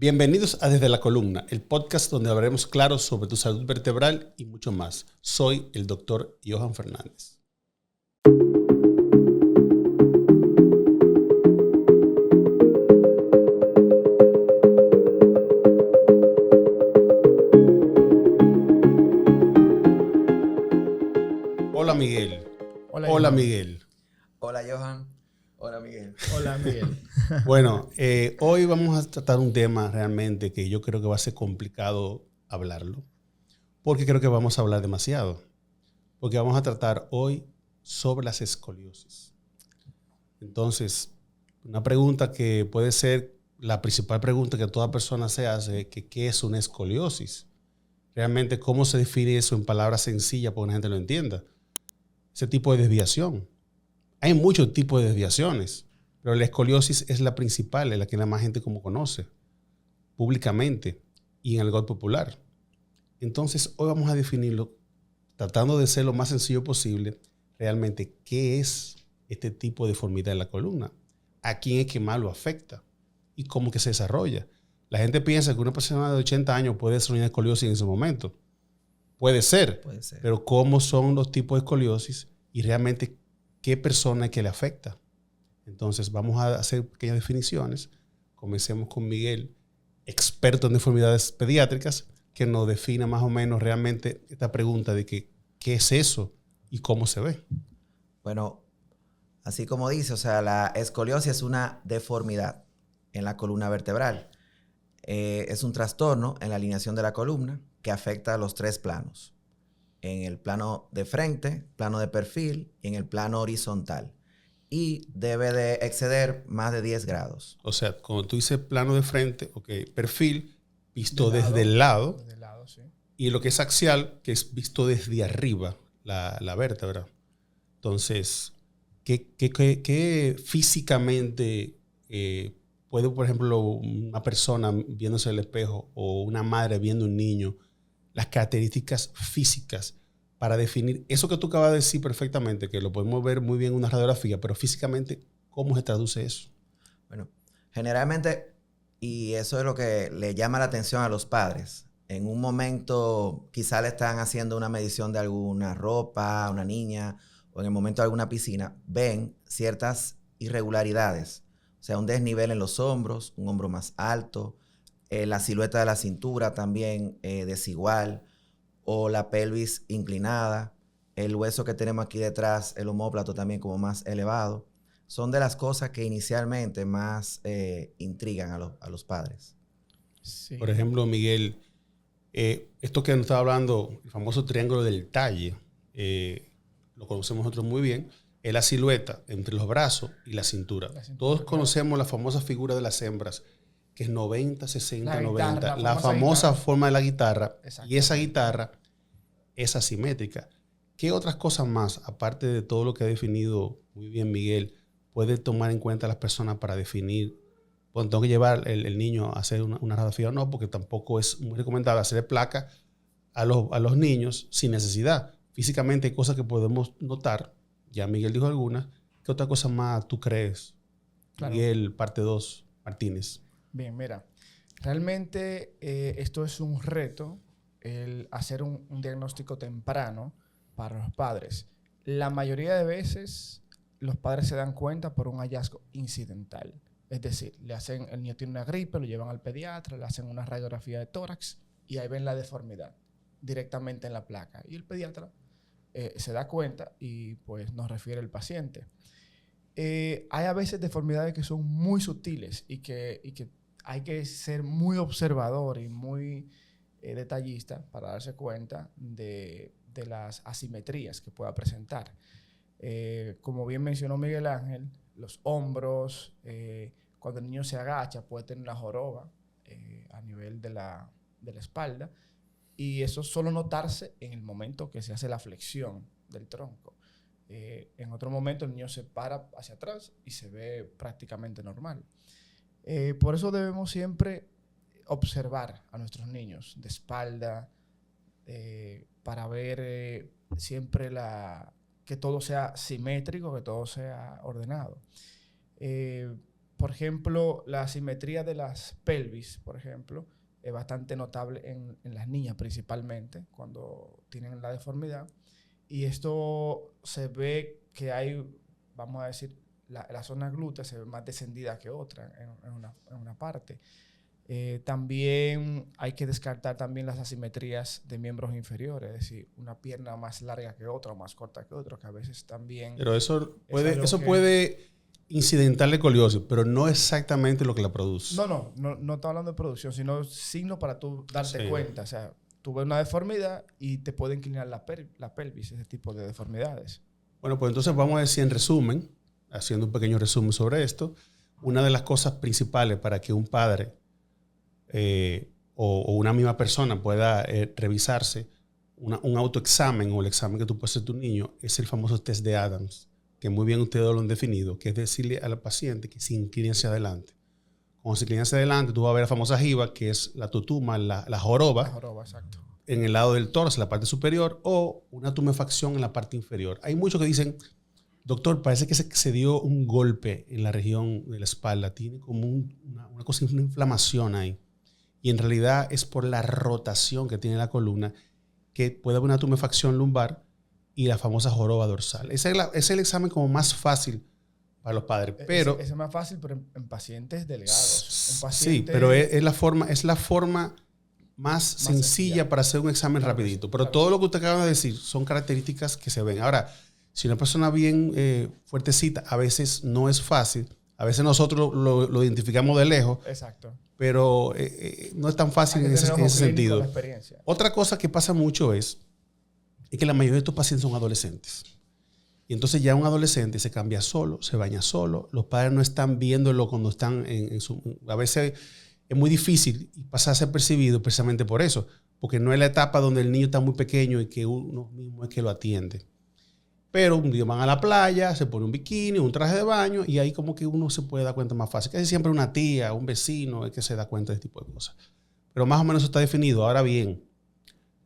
Bienvenidos a Desde la Columna, el podcast donde hablaremos claro sobre tu salud vertebral y mucho más. Soy el doctor Johan Fernández. Hola Miguel. Hola Miguel. Hola Johan. Hola Miguel. Hola Miguel. Bueno, hoy vamos a tratar un tema realmente que yo creo que va a ser complicado hablarlo, porque creo que vamos a hablar demasiado, porque vamos a tratar hoy sobre las escoliosis. Entonces, una pregunta que puede ser la principal pregunta que toda persona se hace es que ¿qué es una escoliosis? Realmente, ¿cómo se define eso en palabras sencillas para que la gente lo entienda? Ese tipo de desviación. Hay muchos tipos de desviaciones, pero la escoliosis es la principal, es la que la más gente como conoce, públicamente y en el argot popular. Entonces, hoy vamos a definirlo, tratando de ser lo más sencillo posible, realmente qué es este tipo de deformidad en la columna, a quién es que más lo afecta y cómo que se desarrolla. La gente piensa que una persona de 80 años puede desarrollar escoliosis en su momento. Puede ser, pero ¿cómo son los tipos de escoliosis y realmente qué persona es que le afecta? Entonces vamos a hacer pequeñas definiciones. Comencemos con Miguel, experto en deformidades pediátricas, que nos defina más o menos realmente esta pregunta de que, qué es eso y cómo se ve. Bueno, así como dice, la escoliosis es una deformidad en la columna vertebral. Es un trastorno en la alineación de la columna que afecta a los tres planos. En el plano de frente, plano de perfil y en el plano horizontal. Y debe de exceder más de 10 grados. O sea, cuando tú dices plano de frente, perfil, visto Desde el lado. Desde el lado, sí. Y lo que es axial, que es visto desde arriba, la vértebra. Entonces, ¿qué físicamente puede, por ejemplo, una persona viéndose en el espejo o una madre viendo un niño, las características físicas para definir eso que tú acabas de decir perfectamente, que lo podemos ver muy bien en una radiografía, pero físicamente, ¿cómo se traduce eso? Bueno, generalmente, y eso es lo que le llama la atención a los padres, en un momento quizá le están haciendo una medición de alguna ropa a una niña o en el momento de alguna piscina, ven ciertas irregularidades. O sea, un desnivel en los hombros, un hombro más alto, la silueta de la cintura también desigual, o la pelvis inclinada, el hueso que tenemos aquí detrás, el omóplato también como más elevado. Son de las cosas que inicialmente más intrigan a los padres. Sí. Por ejemplo, Miguel, esto que nos estaba hablando, el famoso triángulo del talle, lo conocemos nosotros muy bien, es la silueta entre los brazos y la cintura. Todos conocemos la famosa figura de las hembras, que es 90, 60, 90. La famosa forma de la guitarra. Y esa guitarra es asimétrica. ¿Qué otras cosas más, aparte de todo lo que ha definido muy bien Miguel, puede tomar en cuenta las personas para definir? Bueno, tengo que llevar el niño a hacer una radiografía o no, porque tampoco es muy recomendable hacer placa a los niños sin necesidad. Físicamente hay cosas que podemos notar. Ya Miguel dijo algunas. ¿Qué otra cosa más tú crees? Claro. Miguel, parte 2, Martínez. Bien, mira. Realmente esto es un reto, el hacer un diagnóstico temprano para los padres. La mayoría de veces los padres se dan cuenta por un hallazgo incidental. Es decir, el niño tiene una gripe, lo llevan al pediatra, le hacen una radiografía de tórax y ahí ven la deformidad directamente en la placa. Y el pediatra se da cuenta y pues nos refiere el paciente. Hay a veces deformidades que son muy sutiles y que hay que ser muy observador y muy detallista para darse cuenta de las asimetrías que pueda presentar. Como bien mencionó Miguel Ángel, los hombros, cuando el niño se agacha puede tener una joroba a nivel de la espalda, y eso solo notarse en el momento que se hace la flexión del tronco. En otro momento el niño se para hacia atrás y se ve prácticamente normal. Por eso debemos siempre observar a nuestros niños de espalda para ver siempre que todo sea simétrico, que todo sea ordenado. por ejemplo, la asimetría de las pelvis, por ejemplo, es bastante notable en las niñas principalmente, cuando tienen la deformidad. Y esto se ve que hay, vamos a decir, la zona glútea se ve más descendida que otra en una parte. También hay que descartar también las asimetrías de miembros inferiores, es decir, una pierna más larga que otra o más corta que otra, que a veces también... Pero eso puede incidentarle escoliosis, pero no exactamente lo que la produce. No está hablando de producción, sino signo para tú darte cuenta. O sea, tú ves una deformidad y te puede inclinar la pelvis, ese tipo de deformidades. Bueno, pues entonces vamos a decir en resumen, haciendo un pequeño resumen sobre esto, una de las cosas principales para que un padre o una misma persona pueda revisarse un autoexamen o el examen que tú puedes hacer tu niño es el famoso test de Adams, que muy bien ustedes lo han definido, que es decirle al paciente que se incline hacia adelante. Cuando se inclina hacia adelante, tú vas a ver la famosa jiba, que es la tutuma, la joroba. La joroba, exacto. En el lado del tórax, en la parte superior, o una tumefacción en la parte inferior. Hay muchos que dicen, doctor, parece que se dio un golpe en la región de la espalda, tiene como una cosa, una inflamación ahí. Y en realidad es por la rotación que tiene la columna, que puede haber una tumefacción lumbar y la famosa joroba dorsal. Ese es el examen como más fácil para los padres. Pero, es más fácil, pero en pacientes delgados. En pacientes, sí, pero es la forma más sencilla para hacer un examen rapidito. Pero todo lo que usted acaba de decir son características que se ven. Ahora, si una persona bien fuertecita, a veces no es fácil. A veces nosotros lo identificamos de lejos. Exacto. Pero no es tan fácil en ese sentido. Otra cosa que pasa mucho es que la mayoría de estos pacientes son adolescentes. Y entonces ya un adolescente se cambia solo, se baña solo. Los padres no están viéndolo cuando están en su... A veces es muy difícil y pasa a ser percibido precisamente por eso. Porque no es la etapa donde el niño está muy pequeño y que uno mismo es que lo atiende. Pero un día van a la playa, se pone un bikini, un traje de baño y ahí como que uno se puede dar cuenta más fácil. Casi siempre una tía, un vecino es que se da cuenta de este tipo de cosas. Pero más o menos eso está definido. Ahora bien,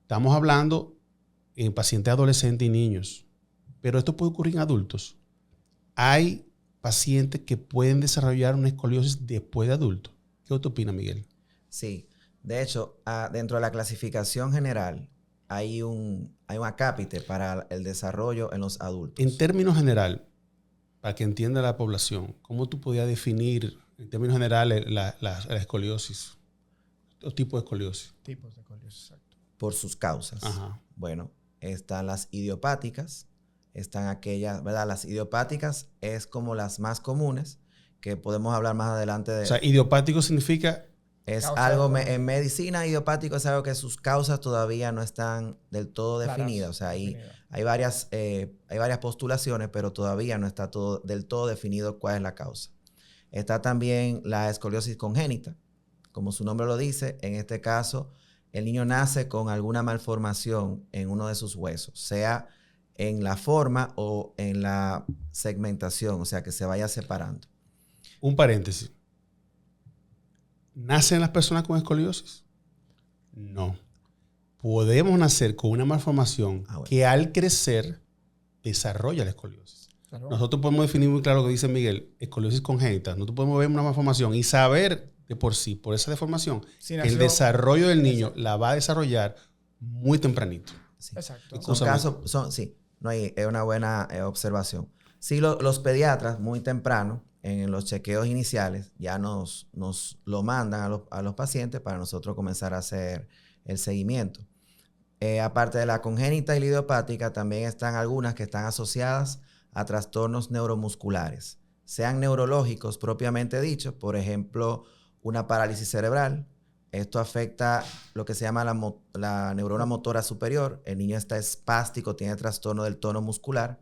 estamos hablando en pacientes adolescentes y niños. Pero esto puede ocurrir en adultos. Hay pacientes que pueden desarrollar una escoliosis después de adultos. ¿Qué usted opina, Miguel? Sí. De hecho, dentro de la clasificación general, hay un acápite para el desarrollo en los adultos. En términos general, para que entienda la población, ¿cómo tú podías definir en términos generales la escoliosis? Los tipos de escoliosis. Tipos de escoliosis, exacto. Por sus causas. Ajá. Bueno, están las idiopáticas, están aquellas, ¿verdad? Las idiopáticas es como las más comunes, que podemos hablar más adelante de... O sea, idiopático significa... Es algo, en medicina, idiopático es algo que sus causas todavía no están del todo definidas. O sea, hay varias postulaciones, pero todavía no está del todo definido cuál es la causa. Está también la escoliosis congénita. Como su nombre lo dice, en este caso, el niño nace con alguna malformación en uno de sus huesos, sea en la forma o en la segmentación, o sea, que se vaya separando. Un paréntesis. ¿Nacen las personas con escoliosis? No. Podemos nacer con una malformación que al crecer desarrolla la escoliosis. Claro. Nosotros podemos definir muy claro lo que dice Miguel, escoliosis congénita. Nosotros podemos ver una malformación y saber de por sí, por esa deformación, que el desarrollo del niño la va a desarrollar muy tempranito. Sí. Exacto. Es una buena observación. Sí, los pediatras muy temprano, en los chequeos iniciales, ya nos lo mandan a los pacientes para nosotros comenzar a hacer el seguimiento. Aparte de la congénita y la idiopática, también están algunas que están asociadas a trastornos neuromusculares, sean neurológicos propiamente dichos, por ejemplo, una parálisis cerebral. Esto afecta lo que se llama la neurona motora superior. El niño está espástico, tiene trastorno del tono muscular.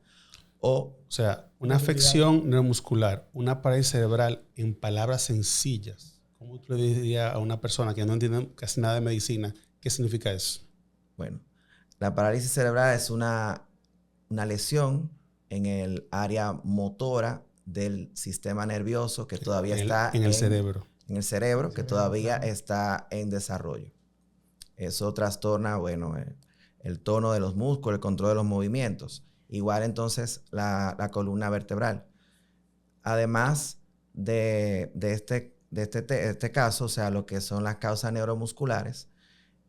O sea, una afección neuromuscular, una parálisis cerebral, en palabras sencillas. ¿Cómo tú le dirías a una persona que no entiende casi nada de medicina, qué significa eso? Bueno, la parálisis cerebral es una lesión en el área motora del sistema nervioso que todavía está en el cerebro. En el cerebro, que todavía está en desarrollo. Eso trastorna, bueno, el tono de los músculos, el control de los movimientos. Igual entonces la columna vertebral. Además, de este caso, o sea, lo que son las causas neuromusculares,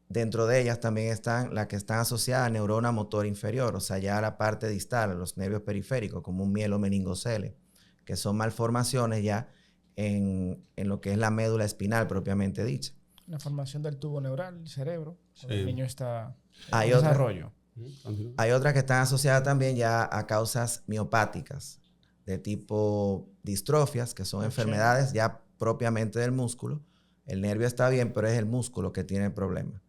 dentro de ellas también están las que están asociadas a neurona motor inferior, o sea, ya a la parte distal, a los nervios periféricos, como un mielomeningocele, que son malformaciones ya en lo que es la médula espinal propiamente dicha. La formación del tubo neural, el cerebro, cuando Sí. el niño está Hay en otra- desarrollo. Hay otras que están asociadas también ya a causas miopáticas, de tipo distrofias, que son Ok. enfermedades ya propiamente del músculo. El nervio está bien, pero es el músculo que tiene el problema.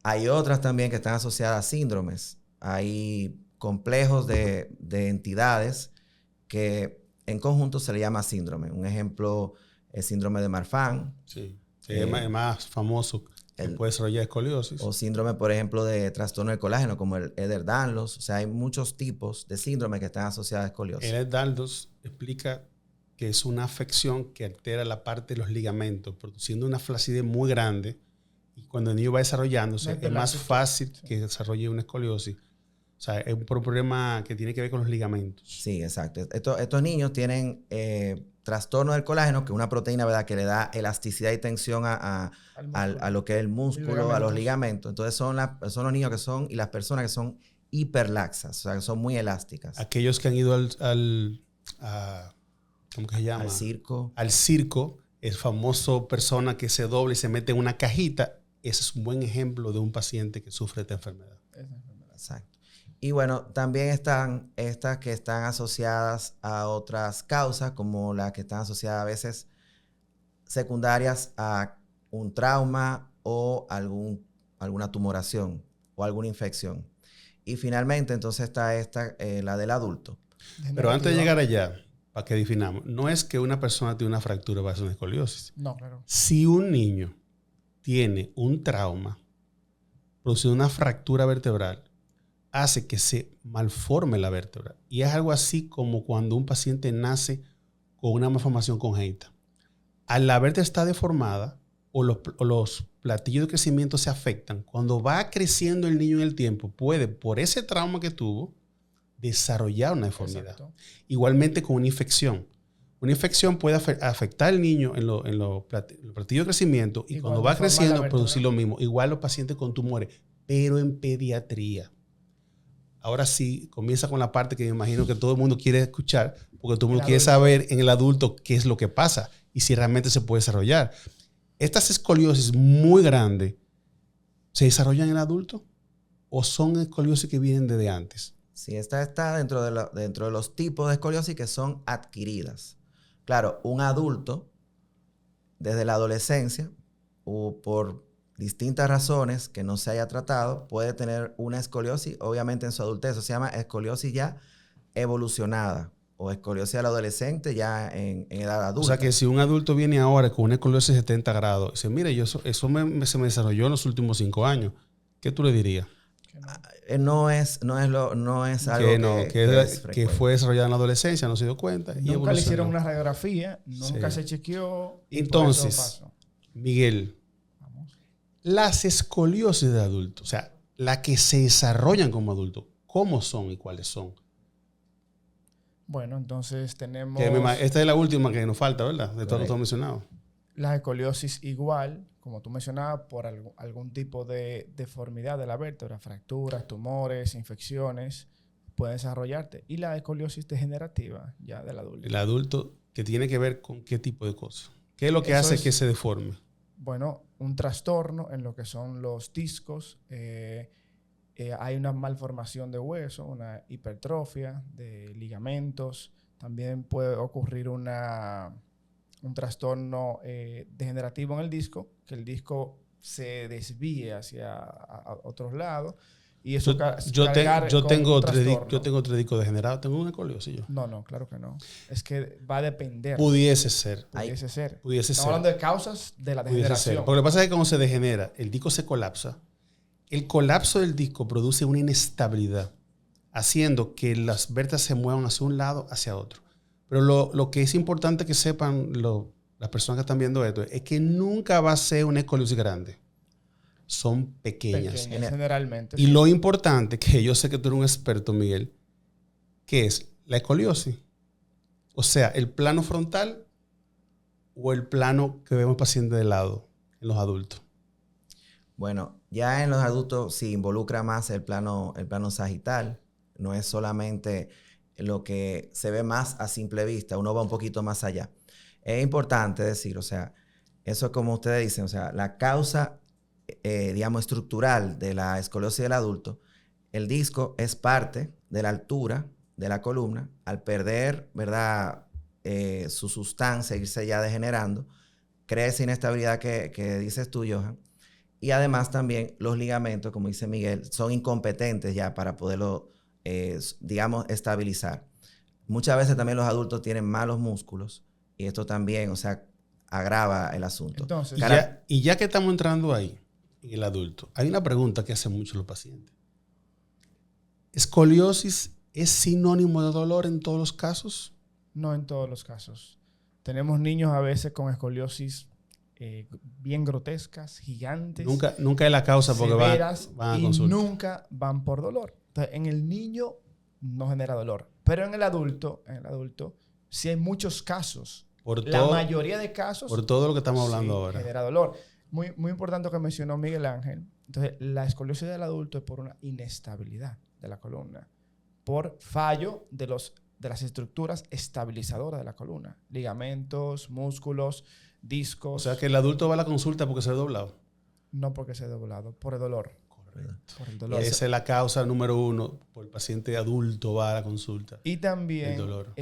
Hay otras también que están asociadas a síndromes. Hay complejos de entidades que en conjunto se le llama síndrome. Un ejemplo, el síndrome de Marfan. Sí. Es más famoso que puede desarrollar escoliosis. O síndrome, por ejemplo, de trastorno del colágeno, como el Ehlers-Danlos. O sea, hay muchos tipos de síndrome que están asociadas a escoliosis. El Ehlers-Danlos explica que es una afección que altera la parte de los ligamentos, produciendo una flacidez muy grande. Y cuando el niño va desarrollándose, es más fácil que desarrolle una escoliosis. O sea, es un problema que tiene que ver con los ligamentos. Sí, exacto. Estos niños tienen trastorno del colágeno, que es una proteína, ¿verdad?, que le da elasticidad y tensión a lo que es el músculo, a los ligamentos. Entonces son los niños que son, y las personas que son hiperlaxas, o sea, que son muy elásticas. Aquellos que han ido ¿cómo que se llama? Al circo. Al circo, el famoso persona que se dobla y se mete en una cajita. Ese es un buen ejemplo de un paciente que sufre esta enfermedad. Exacto. Y bueno, también están estas que están asociadas a otras causas, como las que están asociadas a veces secundarias a un trauma o alguna tumoración o alguna infección. Y finalmente, entonces está la del adulto. Pero antes de llegar allá, para que definamos, no es que una persona tiene una fractura va a ser una escoliosis. No, claro. Si un niño tiene un trauma, produciendo una fractura vertebral, hace que se malforme la vértebra. Y es algo así como cuando un paciente nace con una malformación congénita. Al la vértebra está deformada o los platillos de crecimiento se afectan, cuando va creciendo el niño en el tiempo, puede, por ese trauma que tuvo, desarrollar una deformidad. Exacto. Igualmente con una infección. Una infección puede afectar al niño en los platillos de crecimiento y cuando va creciendo producir lo mismo. Igual los pacientes con tumores, pero en pediatría. Ahora sí, comienza con la parte que me imagino que todo el mundo quiere escuchar, porque todo el mundo quiere saber en el adulto qué es lo que pasa y si realmente se puede desarrollar. Estas escoliosis muy grandes, ¿se desarrollan en el adulto o son escoliosis que vienen desde antes? Sí, esta está dentro de los tipos de escoliosis que son adquiridas. Claro, un adulto, desde la adolescencia, o por distintas razones que no se haya tratado, puede tener una escoliosis, obviamente en su adultez. Eso se llama escoliosis ya evolucionada o escoliosis al adolescente ya en edad adulta. O sea que si un adulto viene ahora con una escoliosis de 70 grados y dice, mire, eso se me desarrolló en los últimos 5 años, ¿qué tú le dirías? No es algo que fue desarrollado en la adolescencia, no se dio cuenta. Nunca le hicieron una radiografía, nunca se chequeó. Entonces, Miguel, las escoliosis de adultos, o sea, las que se desarrollan como adultos, ¿cómo son y cuáles son? Bueno, entonces tenemos... Esta es la última que nos falta, ¿verdad? De todos los mencionados. La escoliosis igual, como tú mencionabas, por algún tipo de deformidad de la vértebra, fracturas, tumores, infecciones, puede desarrollarte. Y la escoliosis degenerativa ya del adulto. El adulto, que tiene que ver con qué tipo de cosas. ¿Qué es lo que hace que se deforme? Bueno, un trastorno en lo que son los discos. Hay una malformación de hueso, una hipertrofia de ligamentos. También puede ocurrir un trastorno degenerativo en el disco, que el disco se desvíe hacia otros lados. Y eso yo tengo otro disco degenerado. ¿Tengo una escoliosis yo? No, claro que no. Es que va a depender. Pudiese ser. Estamos hablando de causas de la degeneración. Porque lo que pasa es que cuando se degenera, el disco se colapsa. El colapso del disco produce una inestabilidad, haciendo que las vértebras se muevan hacia un lado, hacia otro. Pero lo que es importante que sepan las personas que están viendo esto es que nunca va a ser una escoliosis grande. Son pequeñas generalmente. Y lo importante, que yo sé que tú eres un experto, Miguel, que es la escoliosis. O sea, el plano frontal o el plano que vemos paciente de lado en los adultos? Bueno, ya en los adultos sí involucra más el plano sagital. No es solamente lo que se ve más a simple vista. Uno va un poquito más allá. Es importante decir, o sea, eso es como ustedes dicen, o sea, la causa, digamos, estructural de la escoliosis del adulto, el disco es parte de la altura de la columna. Al perder, ¿verdad?, su sustancia, irse ya degenerando, crea esa inestabilidad que dices tú, Johan. Y además también los ligamentos, como dice Miguel, son incompetentes ya para poderlo, digamos, estabilizar. Muchas veces también los adultos tienen malos músculos y esto también, o sea, agrava el asunto. Entonces, Y ya que estamos entrando ahí, en el adulto, hay una pregunta que hacen muchos los pacientes. ¿Escoliosis es sinónimo de dolor en todos los casos? no en todos los casos. Tenemos niños a veces con escoliosis bien grotescas, gigantes. Nunca es la causa porque severas, van a y consulta. nunca van por dolor. Entonces, en el niño no genera dolor. Pero en el adulto, sí hay muchos casos. La mayoría de casos. Por todo lo que estamos hablando sí, ahora. genera dolor. Muy, muy importante lo que mencionó Miguel Ángel. Entonces, la escoliosis del adulto es por una inestabilidad de la columna, por fallo de las estructuras estabilizadoras de la columna, ligamentos, músculos, discos. O sea que el adulto va a la consulta porque se ha doblado. No porque se ha doblado, por el dolor. Correcto. Por el dolor. Esa es la causa número 1. Por el paciente adulto va a la consulta. Y también el dolor.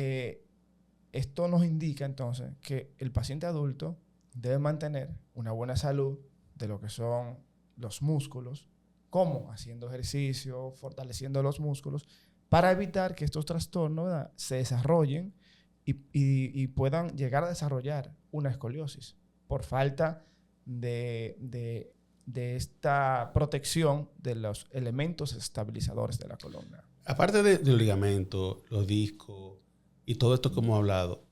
Esto nos indica entonces que el paciente adulto debe mantener una buena salud de lo que son los músculos, como haciendo ejercicio, fortaleciendo los músculos, para evitar que estos trastornos, ¿verdad?, se desarrollen y puedan llegar a desarrollar una escoliosis por falta de esta protección de los elementos estabilizadores de la columna. Aparte de los ligamentos, los discos y todo esto que hemos hablado,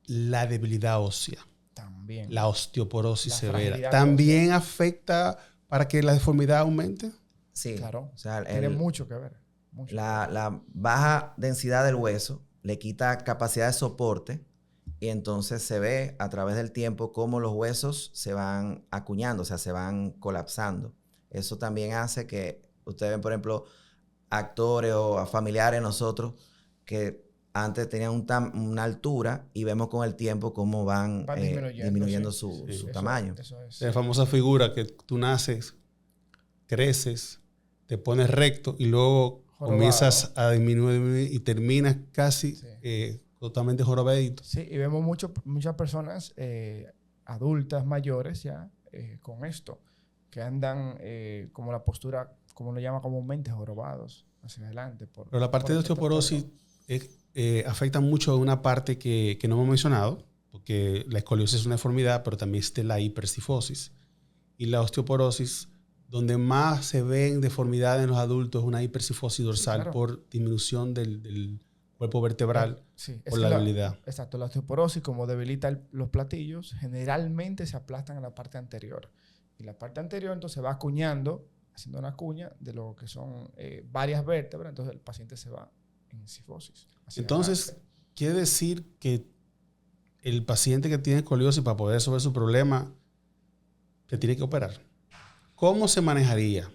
la debilidad ósea, También. la osteoporosis La severa, fragilidad ¿también afecta para que la deformidad aumente? Sí, Claro. o sea, Tiene mucho que ver. la baja densidad del hueso le quita capacidad de soporte y entonces se ve a través del tiempo cómo los huesos se van acuñando, o sea, se van colapsando. Eso también hace que ustedes ven, por ejemplo, actores o familiares de nosotros que antes tenían una altura y vemos con el tiempo cómo van disminuyendo sí. su tamaño. Eso es. La famosa figura que tú naces, creces, te pones recto y luego Jorobado. comienzas a disminuir y terminas casi totalmente jorobadito. Sí, y vemos muchas personas adultas, mayores ya, con esto, que andan como la postura, como lo llama comúnmente, jorobados hacia adelante. Pero la parte de osteoporosis afecta mucho a una parte que no hemos mencionado, porque la escoliosis es una deformidad, pero también existe la hipercifosis. Y la osteoporosis, donde más se ven deformidades en los adultos, es una hipercifosis dorsal, claro, por disminución del cuerpo vertebral, por la debilidad. Exacto, la osteoporosis, como debilita los platillos, generalmente se aplastan en la parte anterior. Y la parte anterior entonces va acuñando, haciendo una cuña de lo que son varias vértebras, entonces el paciente se va en cifosis. Entonces, quiere decir que el paciente que tiene escoliosis, para poder resolver su problema, se tiene que operar. ¿Cómo se manejaría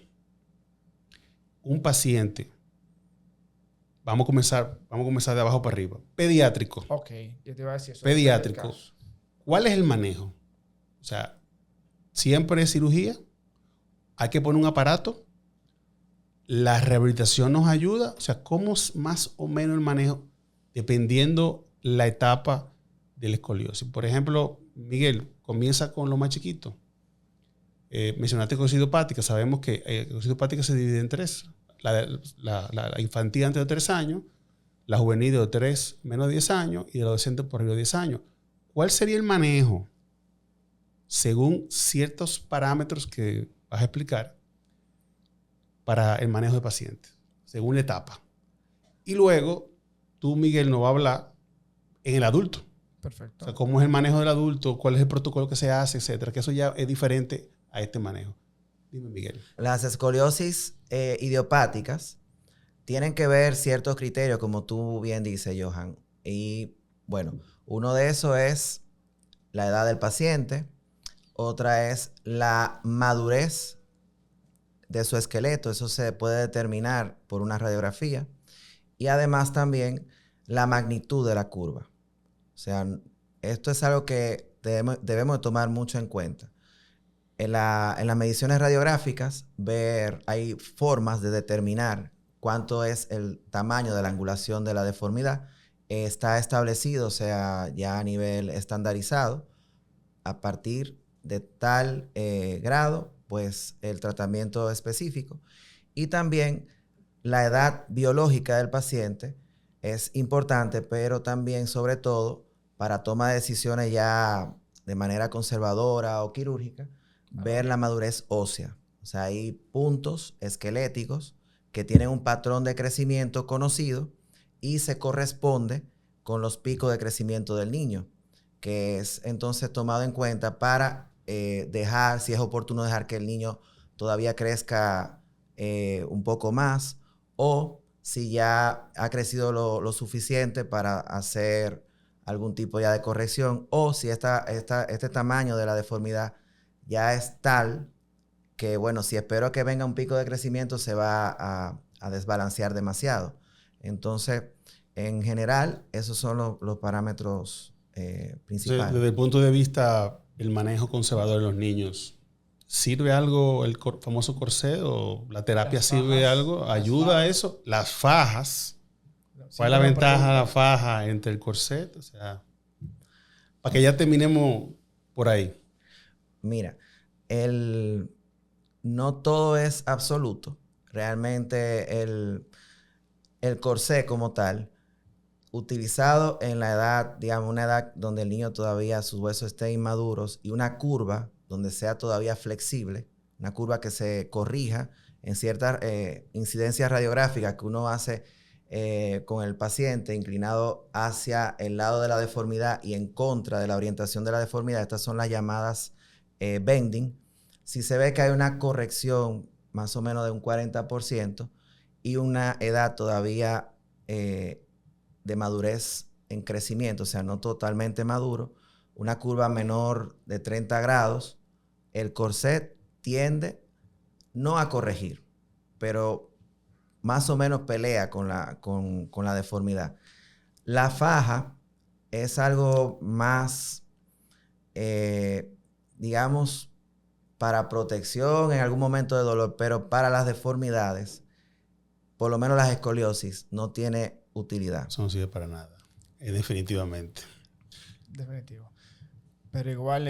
un paciente? Vamos a comenzar de abajo para arriba. Pediátrico. Ok, yo te iba a decir eso. Pediátrico. ¿Cuál es el manejo? O sea, ¿siempre es cirugía? ¿Hay que poner un aparato? ¿La rehabilitación nos ayuda? O sea, ¿cómo es más o menos el manejo dependiendo la etapa del escoliosis? Por ejemplo, Miguel, comienza con lo más chiquito. Mencionaste escoliosis idiopática. Sabemos que escoliosis idiopática se divide en 3. La infantil antes de 3 años, la juvenil de 3 menos de 10 años y el adolescente por arriba de 10 años. ¿Cuál sería el manejo según ciertos parámetros que vas a explicar para el manejo de pacientes, según la etapa? Y luego, tú, Miguel, nos va a hablar en el adulto. Perfecto. O sea, cómo es el manejo del adulto, cuál es el protocolo que se hace, etcétera. Que eso ya es diferente a este manejo. Dime, Miguel. Las escoliosis idiopáticas tienen que ver ciertos criterios, como tú bien dices, Johan. Y bueno, uno de esos es la edad del paciente, otra es la madurez de su esqueleto, eso se puede determinar por una radiografía, y además también la magnitud de la curva. O sea, esto es algo que debemos de tomar mucho en cuenta. En las mediciones radiográficas, hay formas de determinar cuánto es el tamaño de la angulación de la deformidad. Está establecido, o sea, ya a nivel estandarizado, a partir de tal grado, pues el tratamiento específico. Y también la edad biológica del paciente es importante, pero también, sobre todo, para toma de decisiones ya de manera conservadora o quirúrgica, ver la madurez ósea. O sea, hay puntos esqueléticos que tienen un patrón de crecimiento conocido y se corresponde con los picos de crecimiento del niño, que es entonces tomado en cuenta para dejar, si es oportuno dejar que el niño todavía crezca un poco más, o si ya ha crecido lo suficiente para hacer algún tipo ya de corrección, o si este tamaño de la deformidad ya es tal que, bueno, si espero que venga un pico de crecimiento, se va a desbalancear demasiado. Entonces, en general, esos son los parámetros principales. Desde el punto de vista del manejo conservador de los niños, ¿sirve algo el famoso corset o la terapia sirve algo? ¿Ayuda a eso? Las fajas. ¿Cuál es la ventaja de la faja entre el corset? O sea, para que ya terminemos por ahí. Mira, no todo es absoluto. Realmente el corsé como tal, utilizado en la edad, digamos, una edad donde el niño todavía sus huesos estén inmaduros, y una curva donde sea todavía flexible, una curva que se corrija en ciertas incidencias radiográficas que uno hace con el paciente inclinado hacia el lado de la deformidad y en contra de la orientación de la deformidad. Estas son las llamadas bending. Si se ve que hay una corrección más o menos de un 40% y una edad todavía de madurez en crecimiento, o sea, no totalmente maduro, una curva menor de 30 grados, el corset tiende no a corregir, pero más o menos pelea con la deformidad. La faja es algo más, digamos, para protección en algún momento de dolor, pero para las deformidades, por lo menos las escoliosis, no tiene utilidad. Eso no sirve para nada, definitivamente. Definitivo. Pero igual...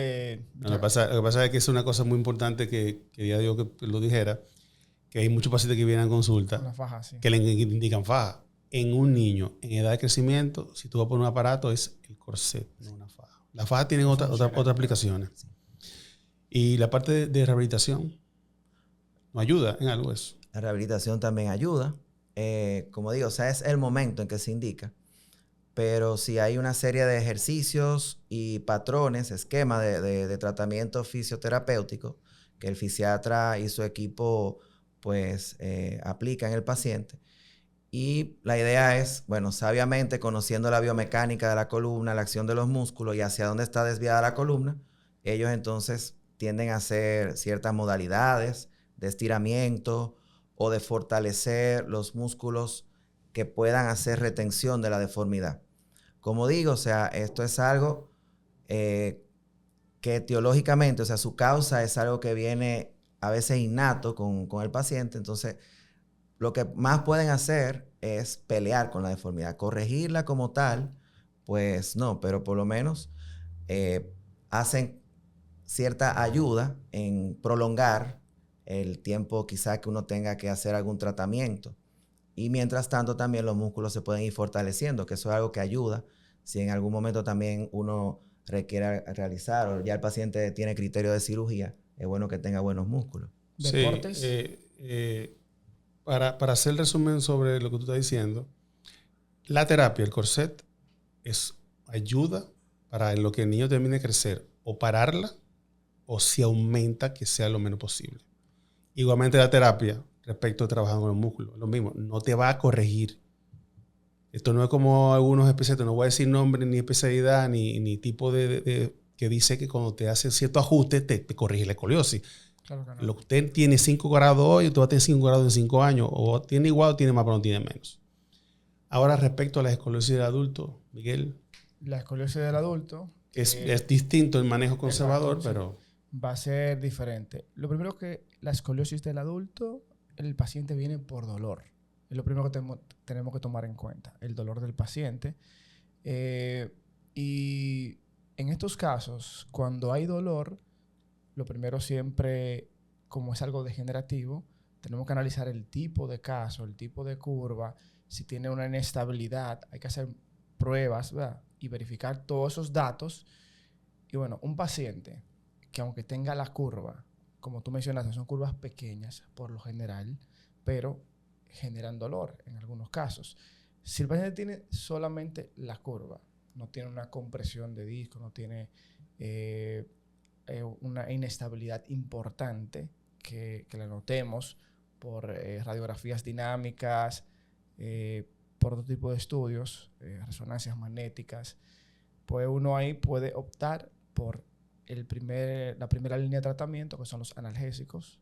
Lo que pasa es que es una cosa muy importante que ya digo que lo dijera, que hay muchos pacientes que vienen a consulta faja, sí, que le indican faja. En un niño en edad de crecimiento, si tú vas a poner un aparato, es el corset, no una faja. La faja tiene otras aplicaciones. Sí. Y la parte de rehabilitación, ¿no ayuda en algo eso? La rehabilitación también ayuda. Como digo, o sea, es el momento en que se indica. Pero si hay una serie de ejercicios y patrones, esquema de tratamiento fisioterapéutico que el fisiatra y su equipo pues aplica en el paciente. Y la idea es, bueno, sabiamente conociendo la biomecánica de la columna, la acción de los músculos y hacia dónde está desviada la columna, ellos entonces tienden a hacer ciertas modalidades de estiramiento o de fortalecer los músculos que puedan hacer retención de la deformidad. Como digo, o sea, esto es algo que etiológicamente, o sea, su causa es algo que viene a veces innato con el paciente. Entonces, lo que más pueden hacer es pelear con la deformidad. Corregirla como tal, pues no, pero por lo menos hacen cierta ayuda en prolongar el tiempo quizá que uno tenga que hacer algún tratamiento. Y mientras tanto también los músculos se pueden ir fortaleciendo, que eso es algo que ayuda. Si en algún momento también uno requiere realizar o ya el paciente tiene criterio de cirugía, es bueno que tenga buenos músculos. ¿Deportes? Sí, para hacer el resumen sobre lo que tú estás diciendo, la terapia, el corset, ayuda para lo que el niño termine de crecer o pararla, o si aumenta, que sea lo menos posible. Igualmente la terapia respecto a trabajar con los músculos, lo mismo, no te va a corregir. Esto no es como algunos especialistas, no voy a decir nombre, ni especialidad, ni tipo de que dice que cuando te hacen cierto ajuste, te corrige la escoliosis. Claro que no. Lo que usted tiene 5 grados hoy, usted va a tener 5 grados en 5 años. O tiene igual o tiene más, pero no tiene menos. Ahora, respecto a la escoliosis del adulto, Miguel. La escoliosis del adulto... Es distinto el manejo conservador, exacto, pero... va a ser diferente. Lo primero que la escoliosis del adulto, el paciente viene por dolor. Es lo primero que tenemos que tomar en cuenta, el dolor del paciente. Y en estos casos, cuando hay dolor, lo primero siempre, como es algo degenerativo, tenemos que analizar el tipo de caso, el tipo de curva, si tiene una inestabilidad, hay que hacer pruebas, ¿verdad? Y verificar todos esos datos. Y bueno, un paciente que aunque tenga la curva, como tú mencionaste, son curvas pequeñas por lo general, pero generan dolor en algunos casos. Si el paciente tiene solamente la curva, no tiene una compresión de disco, no tiene una inestabilidad importante que la notemos por radiografías dinámicas, por otro tipo de estudios, resonancias magnéticas, pues uno ahí puede optar por la primera línea de tratamiento, que son los analgésicos.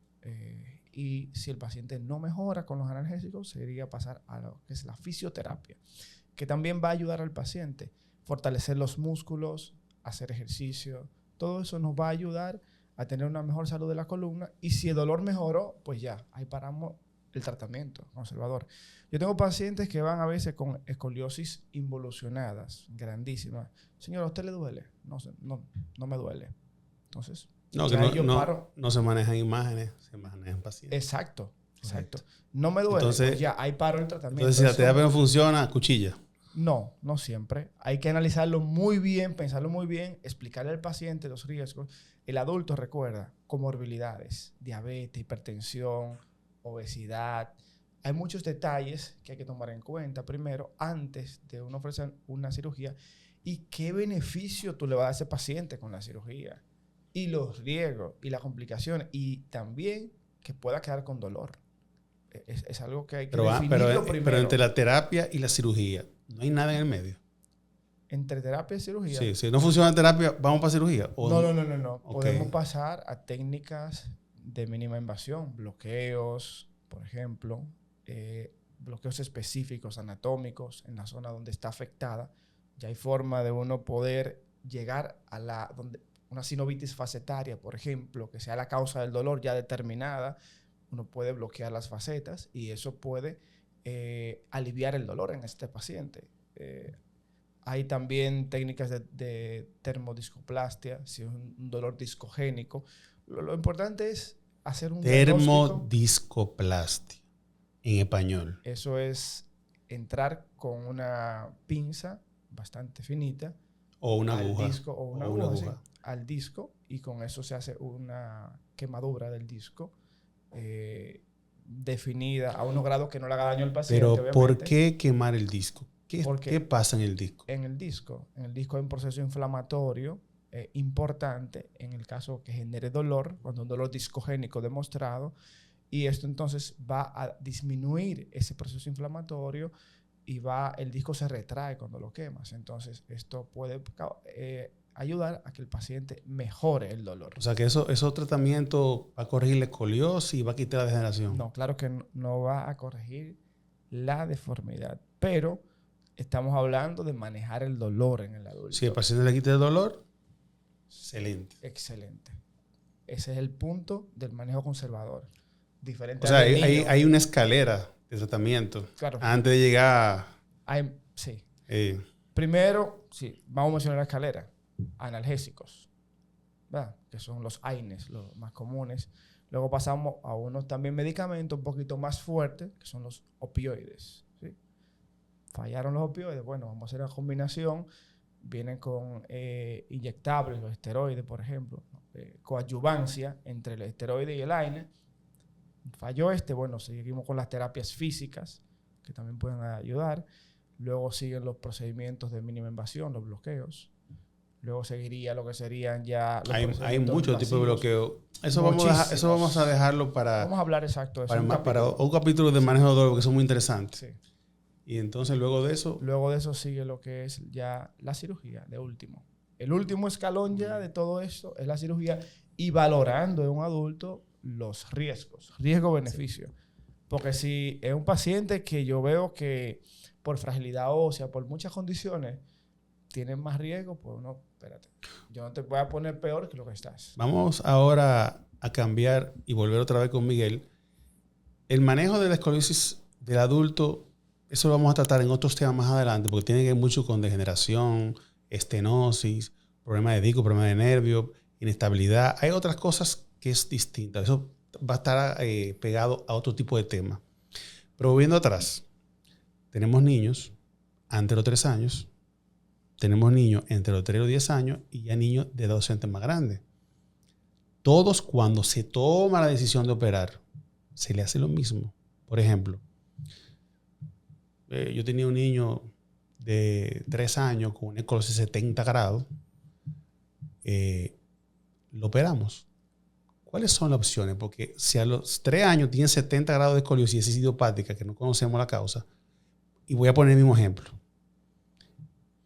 Y si el paciente no mejora con los analgésicos, sería pasar a lo que es la fisioterapia, que también va a ayudar al paciente, fortalecer los músculos, hacer ejercicio. Todo eso nos va a ayudar a tener una mejor salud de la columna. Y si el dolor mejoró, pues ya, ahí paramos el tratamiento conservador. Yo tengo pacientes que van a veces con escoliosis involucionadas, grandísimas. Señor, ¿a usted le duele? No me duele. Entonces, no se manejan imágenes, se manejan pacientes. Exacto. No me duele, entonces, pues ya, ahí paro el tratamiento. Entonces, si la terapia no funciona, cuchilla. No siempre. Hay que analizarlo muy bien, pensarlo muy bien, explicarle al paciente los riesgos. El adulto, recuerda, comorbilidades, diabetes, hipertensión, obesidad. Hay muchos detalles que hay que tomar en cuenta primero antes de uno ofrecer una cirugía y qué beneficio tú le vas a dar a ese paciente con la cirugía y los riesgos y las complicaciones y también que pueda quedar con dolor. Es algo que hay que definirlo primero. Pero entre la terapia y la cirugía, no hay nada en el medio. Entre terapia y cirugía. Sí, si no funciona la terapia, ¿vamos para cirugía? No. Okay. Podemos pasar a técnicas de mínima invasión, bloqueos, por ejemplo, bloqueos específicos anatómicos en la zona donde está afectada. Ya hay forma de uno poder llegar a una sinovitis facetaria, por ejemplo, que sea la causa del dolor ya determinada. Uno puede bloquear las facetas y eso puede aliviar el dolor en este paciente. Hay también técnicas de termodiscoplastia, si es un dolor discogénico. Lo importante es hacer un termodiscoplastia, en español. Eso es entrar con una pinza bastante finita. O una aguja. Disco, o una aguja. Sí, al disco, y con eso se hace una quemadura del disco definida a unos grados que no le haga daño al paciente. Pero obviamente. ¿por qué quemar el disco? ¿Qué pasa en el disco? En el disco hay un proceso inflamatorio importante en el caso que genere dolor, cuando un dolor discogénico demostrado, y esto entonces va a disminuir ese proceso inflamatorio y el disco se retrae cuando lo quemas. Entonces esto puede ayudar a que el paciente mejore el dolor. O sea que esos tratamientos va a corregir la escoliosis y va a quitar la degeneración. No, claro que no va a corregir la deformidad, pero estamos hablando de manejar el dolor en el adulto. Si el paciente le quita el dolor, excelente. Ese es el punto del manejo conservador. Diferente. O sea, hay una escalera de tratamiento. Claro. Antes de llegar... Sí. Primero, sí, vamos a mencionar la escalera. Analgésicos, ¿verdad? Que son los AINES, los más comunes. Luego pasamos a unos también medicamentos un poquito más fuertes, que son los opioides. ¿Sí? Fallaron los opioides, bueno, vamos a hacer una combinación. Vienen con inyectables, los esteroides, por ejemplo, coadyuvancia entre el esteroide y el AINE. Falló bueno, seguimos con las terapias físicas, que también pueden ayudar. Luego siguen los procedimientos de mínima invasión, los bloqueos. Luego seguiría lo que serían ya los hay muchos tipos de bloqueo. Eso vamos a dejarlo para... Vamos a hablar exacto de eso. Para un capítulo de manejo de dolor, que son muy interesantes. Sí. Y entonces luego de eso... Luego de eso sigue lo que es ya la cirugía, de último. el último escalón ya de todo esto es la cirugía y valorando en un adulto los riesgos, riesgo-beneficio. Sí. Porque si es un paciente que yo veo que por fragilidad ósea, por muchas condiciones, tiene más riesgo, pues no, espérate, yo no te voy a poner peor que lo que estás. Vamos ahora a cambiar y volver otra vez con Miguel. El manejo de la escoliosis del adulto, eso lo vamos a tratar en otros temas más adelante, porque tiene que ver mucho con degeneración, estenosis, problemas de disco, problemas de nervio, inestabilidad. Hay otras cosas que es distinta. Eso va a estar pegado a otro tipo de tema. Pero volviendo atrás, tenemos niños antes de los 3 años, tenemos niños entre los 3 y los 10 años y ya niños de adolescentes más grandes. Todos, cuando se toma la decisión de operar, se le hace lo mismo. Por ejemplo, yo tenía un niño de 3 años con una escoliosis de 70 grados. Lo operamos. ¿Cuáles son las opciones? Porque si a los 3 años tiene 70 grados de escoliosis y es idiopática, que no conocemos la causa, y voy a poner el mismo ejemplo.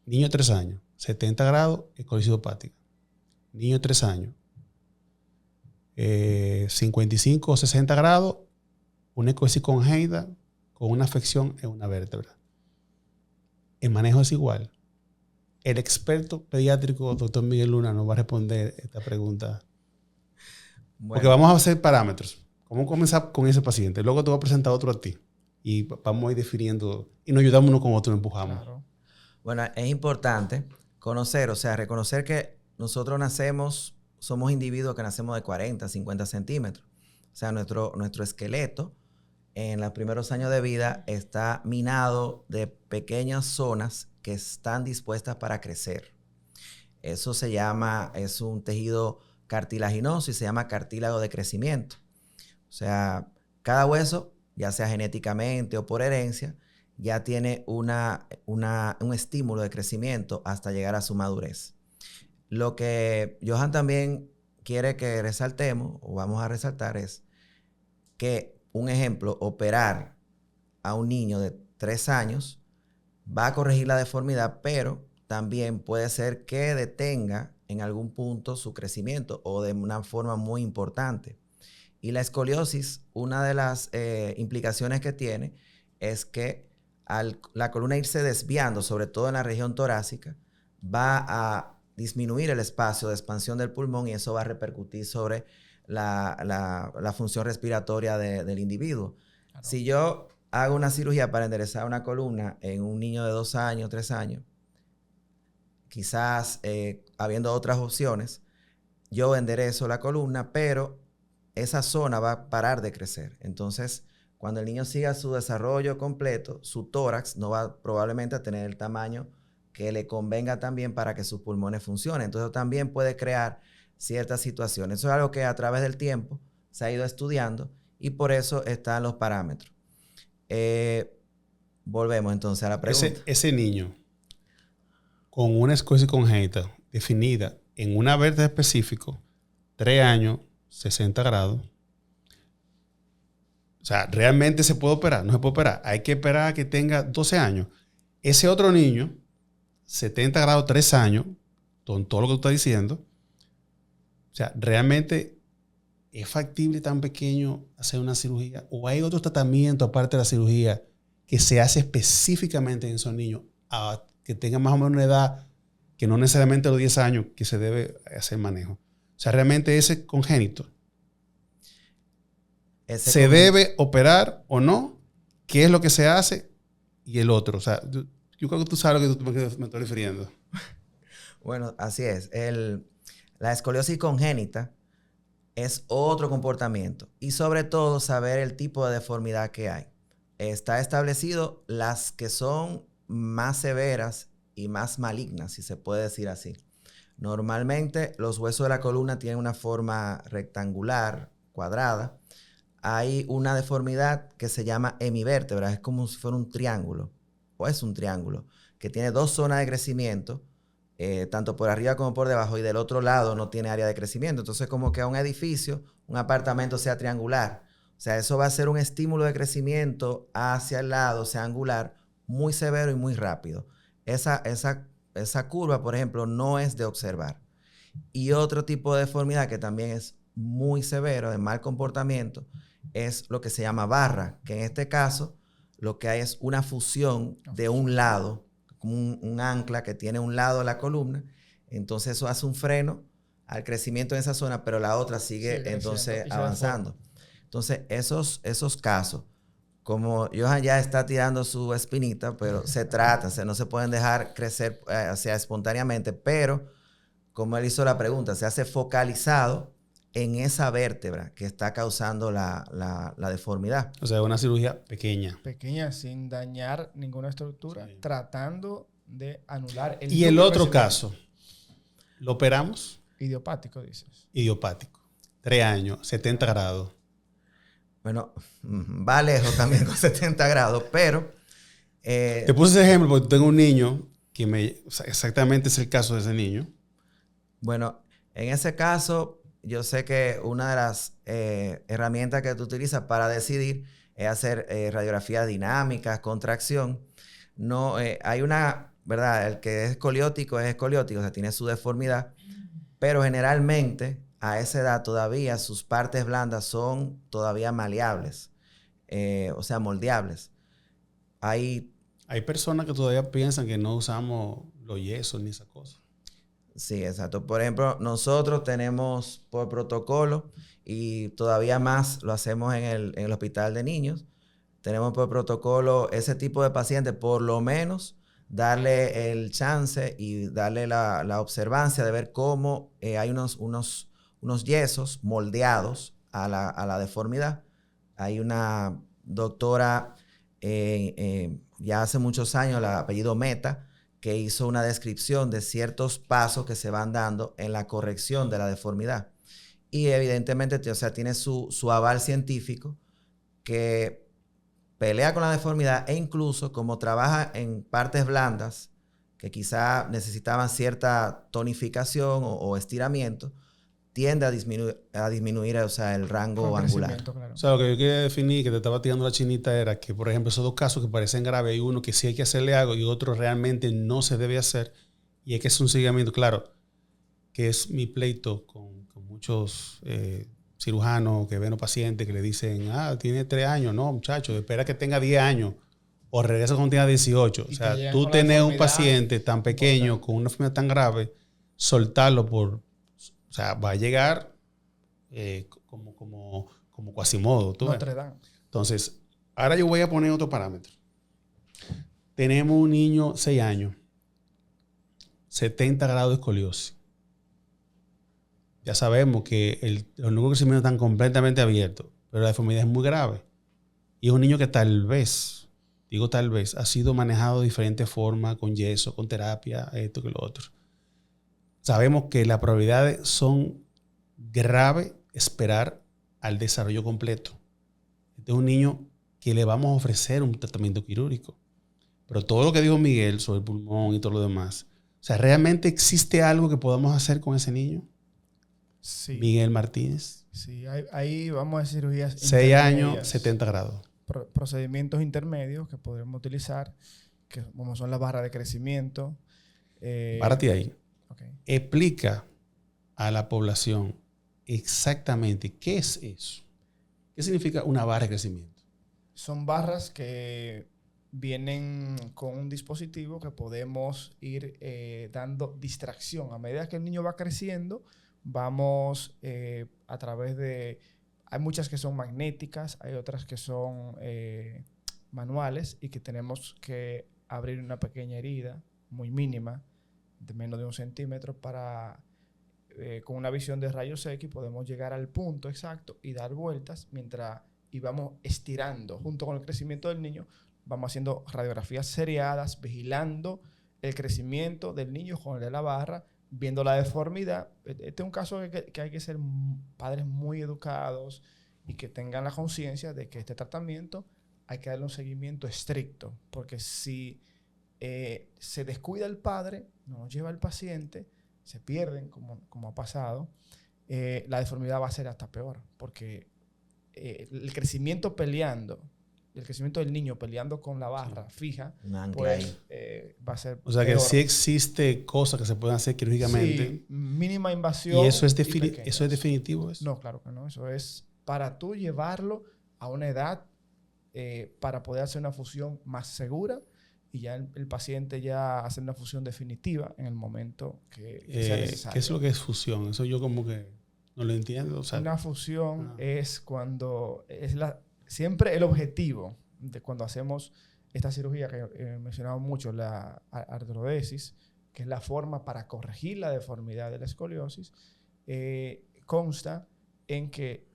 Niño de 3 años, 70 grados, escoliosis idiopática. Niño de 3 años, 55 o 60 grados, una escoliosis congénita con una afección en una vértebra. El manejo es igual. El experto pediátrico, doctor Miguel Luna, nos va a responder esta pregunta. Bueno. Porque vamos a hacer parámetros. ¿Cómo comenzar con ese paciente? Luego te voy a presentar otro a ti. Y vamos a ir definiendo. Y nos ayudamos uno con otro, nos empujamos. Claro. Bueno, es importante conocer, o sea, reconocer que nosotros somos individuos que nacemos de 40, 50 centímetros. O sea, nuestro esqueleto en los primeros años de vida está minado de pequeñas zonas que están dispuestas para crecer. Eso es un tejido cartilaginoso y se llama cartílago de crecimiento. O sea, cada hueso, ya sea genéticamente o por herencia, ya tiene un estímulo de crecimiento hasta llegar a su madurez. Lo que Johan también quiere que resaltemos, o vamos a resaltar, es que, un ejemplo, operar a un niño de 3 años va a corregir la deformidad, pero también puede ser que detenga en algún punto su crecimiento o de una forma muy importante. Y la escoliosis, una de las implicaciones que tiene es que al la columna irse desviando, sobre todo en la región torácica, va a disminuir el espacio de expansión del pulmón y eso va a repercutir sobre la función respiratoria del individuo. Claro. Si yo hago una cirugía para enderezar una columna en un niño de 2 años, 3 años, quizás habiendo otras opciones, yo enderezo la columna, pero esa zona va a parar de crecer. Entonces, cuando el niño siga su desarrollo completo, su tórax no va probablemente a tener el tamaño que le convenga también para que sus pulmones funcionen. Entonces, también puede crear ciertas situaciones. Eso es algo que a través del tiempo se ha ido estudiando y por eso están los parámetros. Volvemos entonces a la pregunta. Ese niño con una escoliosis congénita definida en una vértebra específica, 3 años, 60 grados. O sea, ¿realmente se puede operar? No se puede operar. Hay que esperar a que tenga 12 años. Ese otro niño, 70 grados, 3 años, con todo lo que tú estás diciendo. O sea, ¿realmente es factible tan pequeño hacer una cirugía? ¿O hay otro tratamiento aparte de la cirugía que se hace específicamente en esos niños que tengan más o menos una edad que no necesariamente a los 10 años que se debe hacer manejo? O sea, ¿realmente ese congénito se debe operar o no? ¿Qué es lo que se hace? Y el otro. O sea, yo creo que tú sabes lo que me estoy refiriendo. Bueno, así es. La escoliosis congénita es otro comportamiento y sobre todo saber el tipo de deformidad que hay. Está establecido las que son más severas y más malignas, si se puede decir así. Normalmente los huesos de la columna tienen una forma rectangular, cuadrada. Hay una deformidad que se llama hemivértebra, es como si fuera un triángulo, o es un triángulo, que tiene 2 zonas de crecimiento, tanto por arriba como por debajo, y del otro lado no tiene área de crecimiento. Entonces, como que a un edificio, un apartamento sea triangular. O sea, eso va a ser un estímulo de crecimiento hacia el lado, sea angular, muy severo y muy rápido. Esa esa curva, por ejemplo, no es de observar. Y otro tipo de deformidad que también es muy severo, de mal comportamiento, es lo que se llama barra, que en este caso lo que hay es una fusión de un lado, como un ancla que tiene un lado de la columna, entonces eso hace un freno al crecimiento en esa zona, pero la otra sigue entonces avanzando. Entonces esos casos, como Johan ya está tirando su espinita, pero se trata, no se pueden dejar crecer espontáneamente, pero como él hizo la pregunta, se hace focalizado en esa vértebra que está causando la deformidad. O sea, una cirugía pequeña. Pequeña, sin dañar ninguna estructura, sí, tratando de anular el... Y el otro caso, ¿lo operamos? Idiopático, dices. Idiopático. 3 años, 70 grados. Bueno, va lejos también con 70 grados, pero... Te puse ese ejemplo porque tengo un niño que o sea, exactamente es el caso de ese niño. Bueno, en ese caso, yo sé que una de las herramientas que tú utilizas para decidir es hacer radiografías dinámicas, contracción. No, hay una, ¿verdad? El que es escoliótico, o sea, tiene su deformidad, pero generalmente a esa edad todavía sus partes blandas son todavía maleables, o sea, moldeables. Hay personas que todavía piensan que no usamos los yesos ni esas cosas. Sí, exacto. Por ejemplo, nosotros tenemos por protocolo, y todavía más lo hacemos en el hospital de niños, tenemos por protocolo ese tipo de pacientes, por lo menos darle el chance y darle la observancia de ver cómo hay unos yesos moldeados a la deformidad. Hay una doctora ya hace muchos años, el apellido Meta, que hizo una descripción de ciertos pasos que se van dando en la corrección de la deformidad. Y evidentemente, o sea, tiene su aval científico que pelea con la deformidad, e incluso como trabaja en partes blandas que quizá necesitaban cierta tonificación o estiramiento, tiende a disminuir o sea, el rango angular. Claro. O sea, lo que yo quería definir, que te estaba tirando la chinita, era que, por ejemplo, esos dos casos que parecen graves, hay uno que sí hay que hacerle algo y otro realmente no se debe hacer, y es que es un seguimiento, claro, que es mi pleito con muchos cirujanos que ven a los pacientes que le dicen, tiene 3 años, no, muchacho, espera que tenga 10 años o regresa cuando tenga 18. O sea, tú tenés un paciente tan pequeño con una enfermedad tan grave, soltarlo o sea, va a llegar como Quasimodo. Notre Dame. Entonces, ahora yo voy a poner otro parámetro. Tenemos un niño 6 años, 70 grados de escoliosis. Ya sabemos que los núcleos de crecimiento están completamente abiertos, pero la deformidad es muy grave. Y es un niño que tal vez, ha sido manejado de diferentes formas, con yeso, con terapia, esto que lo otro. Sabemos que las probabilidades son graves esperar al desarrollo completo. Este es un niño que le vamos a ofrecer un tratamiento quirúrgico. Pero todo lo que dijo Miguel sobre el pulmón y todo lo demás, o sea, ¿realmente existe algo que podamos hacer con ese niño? Sí. Miguel Martínez. Sí, ahí vamos a cirugías 6 años, 70 grados. Procedimientos intermedios que podemos utilizar, que como son las barras de crecimiento. Párate ahí. Okay. Explica a la población exactamente qué es eso. ¿Qué significa una barra de crecimiento? Son barras que vienen con un dispositivo que podemos ir dando distracción. A medida que el niño va creciendo, vamos a través de... Hay muchas que son magnéticas, hay otras que son manuales y que tenemos que abrir una pequeña herida muy mínima, de menos de 1 centímetro, para con una visión de rayos X podemos llegar al punto exacto y dar vueltas mientras vamos estirando. Junto con el crecimiento del niño, vamos haciendo radiografías seriadas, vigilando el crecimiento del niño con el de la barra, viendo la deformidad. Este es un caso que hay que ser padres muy educados y que tengan la conciencia de que este tratamiento hay que darle un seguimiento estricto, porque si se descuida el padre, no nos lleva el paciente, se pierden, como ha pasado, la deformidad va a ser hasta peor, porque el crecimiento peleando el crecimiento del niño peleando con la barra fija, Un ancla pues ahí. va a ser O sea que peor. sí existe cosas que se pueden hacer quirúrgicamente. Sí, mínima invasión. ¿Y eso es, pequeñas. eso es definitivo? ¿Eso? No, claro que no. Eso es para tú llevarlo a una edad para poder hacer una fusión más segura y ya el paciente ya hacer una fusión definitiva en el momento que sea necesario. ¿Qué es lo que es fusión? Eso yo como que no lo entiendo. O sea, una fusión es cuando siempre el objetivo de cuando hacemos esta cirugía que he mencionado mucho, la artrodesis, que es la forma para corregir la deformidad de la escoliosis, consta en que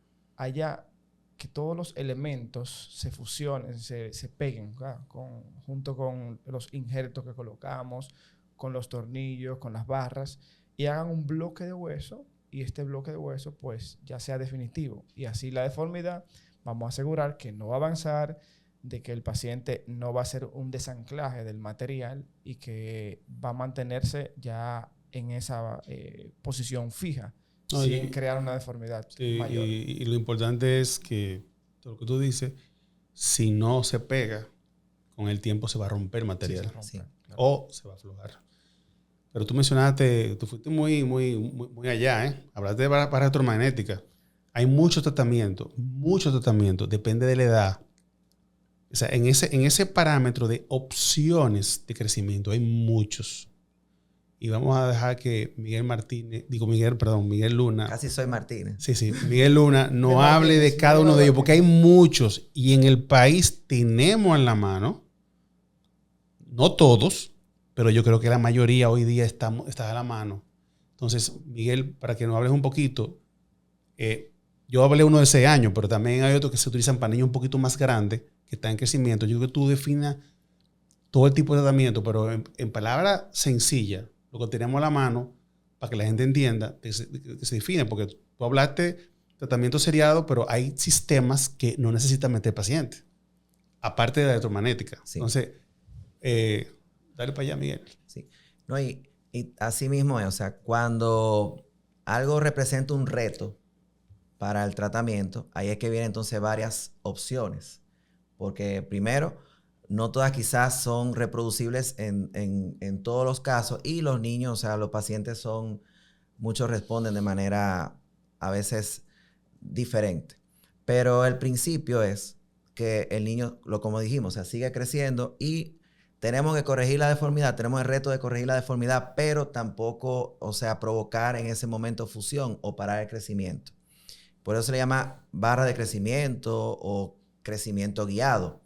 que todos los elementos se fusionen, se peguen, junto con los injertos que colocamos, con los tornillos, con las barras, y hagan un bloque de hueso, y este bloque de hueso pues ya sea definitivo. Y así la deformidad, vamos a asegurar que no va a avanzar, de que el paciente no va a hacer un desanclaje del material y que va a mantenerse ya en esa posición fija. Sin crear una deformidad mayor. Y lo importante es que, todo lo que tú dices, si no se pega, con el tiempo se va a romper el material. Sí, se rompe, claro. O se va a aflojar. Pero tú mencionaste, tú fuiste muy allá, ¿eh? Hablaste de barra electromagnética. Hay mucho tratamiento, depende de la edad. O sea, en ese parámetro de opciones de crecimiento hay muchos. Y vamos a dejar que Miguel Luna. Casi soy Martínez. Sí. Miguel Luna no hable de cada uno de ellos, porque hay muchos. Y en el país tenemos en la mano, no todos, pero yo creo que la mayoría hoy día está a la mano. Entonces, Miguel, para que nos hables un poquito, yo hablé uno de 6 años, pero también hay otros que se utilizan para niños un poquito más grandes, que están en crecimiento. Yo creo que tú definas todo el tipo de tratamiento, pero en palabras sencillas, lo que tenemos a la mano, para que la gente entienda, que se define, porque tú hablaste de tratamiento seriado, pero hay sistemas que no necesitan meter paciente, aparte de la electromagnética. Sí. Entonces, dale para allá, Miguel. Sí. No, y así mismo es, o sea, cuando algo representa un reto para el tratamiento, ahí es que vienen entonces varias opciones, porque primero, no todas quizás son reproducibles en todos los casos, y los niños, o sea, los pacientes muchos responden de manera a veces diferente. Pero el principio es que el niño, como dijimos, o sea, sigue creciendo y tenemos que corregir la deformidad, tenemos el reto de corregir la deformidad, pero tampoco, o sea, provocar en ese momento fusión o parar el crecimiento. Por eso se le llama barra de crecimiento o crecimiento guiado.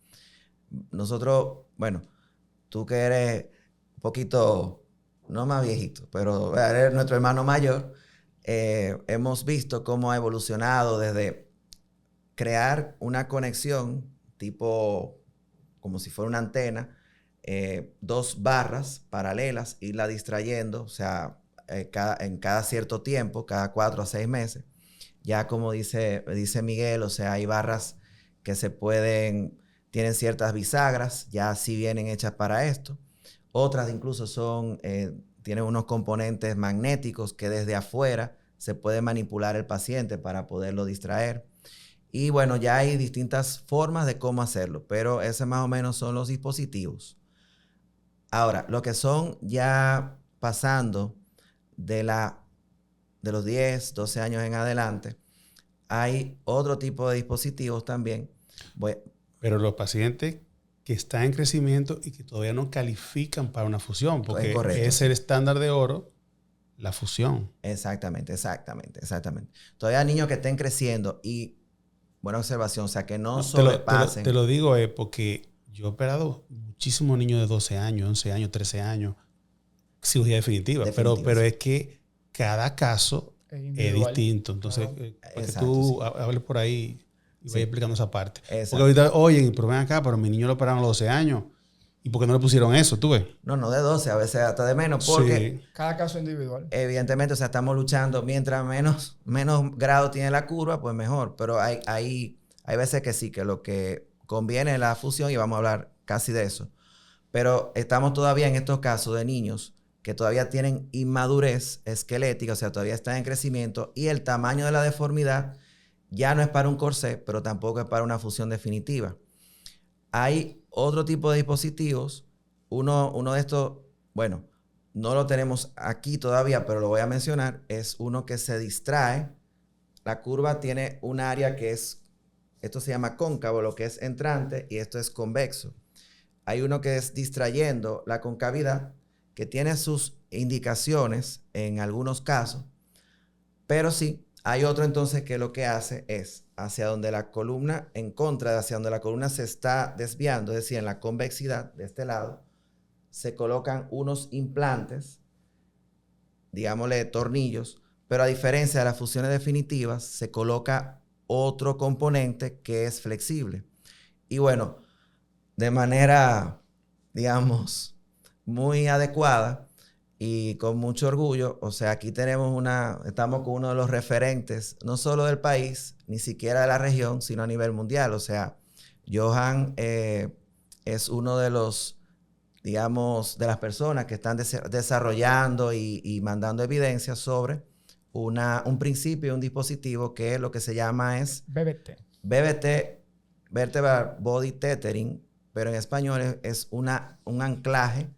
Nosotros, bueno, tú que eres un poquito, no más viejito, pero eres nuestro hermano mayor, hemos visto cómo ha evolucionado desde crear una conexión tipo, como si fuera una antena, 2 barras paralelas, irla distrayendo, o sea, en cada cierto tiempo, cada 4 a 6 meses. Ya como dice Miguel, o sea, hay barras que tienen ciertas bisagras, ya sí vienen hechas para esto. Otras incluso tienen unos componentes magnéticos que desde afuera se puede manipular el paciente para poderlo distraer. Y bueno, ya hay distintas formas de cómo hacerlo, pero ese más o menos son los dispositivos. Ahora, lo que son ya pasando de los 10, 12 años en adelante, hay otro tipo de dispositivos también. Pero los pacientes que están en crecimiento y que todavía no califican para una fusión, porque es el estándar de oro, la fusión. Exactamente. Todavía hay niños que estén creciendo y, buena observación, o sea, que no sobrepasen. Te lo digo porque yo he operado muchísimos niños de 12 años, 11 años, 13 años, cirugía definitiva. Pero es que cada caso es distinto. Entonces, para que tú hables por ahí y vaya explicando esa parte. Exacto. Porque ahorita, oye, pero ven acá, pero mi niño lo operaron a los 12 años. ¿Y por qué no le pusieron eso, tú ves? No de 12, a veces hasta de menos, porque... Sí. Cada caso individual. Evidentemente, o sea, estamos luchando. Mientras menos grado tiene la curva, pues mejor. Pero hay veces que sí, que lo que conviene es la fusión, y vamos a hablar casi de eso. Pero estamos todavía en estos casos de niños que todavía tienen inmadurez esquelética, o sea, todavía están en crecimiento, y el tamaño de la deformidad ya no es para un corsé, pero tampoco es para una fusión definitiva. Hay otro tipo de dispositivos. Uno de estos, bueno, no lo tenemos aquí todavía, pero lo voy a mencionar. Es uno que se distrae. La curva tiene un área que esto se llama cóncavo, lo que es entrante, y esto es convexo. Hay uno que es distrayendo la concavidad, que tiene sus indicaciones en algunos casos, pero sí, hay otro entonces que lo que hace es hacia donde la columna, en contra de hacia donde la columna se está desviando, es decir, en la convexidad de este lado, se colocan unos implantes, digámosle tornillos, pero a diferencia de las fusiones definitivas, se coloca otro componente que es flexible. Y bueno, de manera, digamos, muy adecuada y con mucho orgullo, o sea, aquí estamos con uno de los referentes, no solo del país, ni siquiera de la región, sino a nivel mundial. O sea, Johan es uno de los, digamos, de las personas que están desarrollando y mandando evidencia sobre un principio, un dispositivo que lo que se llama es BBT, Vertebral Body Tethering, pero en español es un anclaje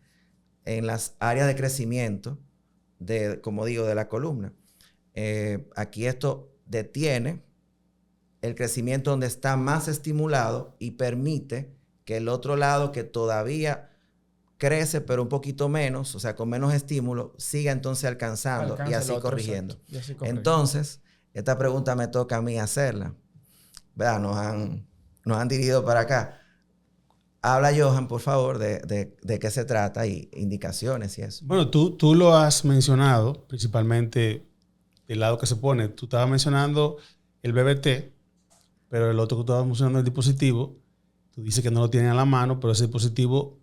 en las áreas de crecimiento, como digo, de la columna. Aquí esto detiene el crecimiento donde está más estimulado y permite que el otro lado que todavía crece, pero un poquito menos, o sea, con menos estímulo, siga entonces alcanzando y así corrigiendo. Entonces, esta pregunta me toca a mí hacerla. ¿Verdad? Nos han dirigido para acá. Habla, Johan, por favor, de qué se trata y indicaciones y eso. Bueno, tú lo has mencionado, principalmente del lado que se pone. Tú estabas mencionando el BBT, pero el otro que tú estabas mencionando, el dispositivo, tú dices que no lo tienen a la mano, pero ese dispositivo,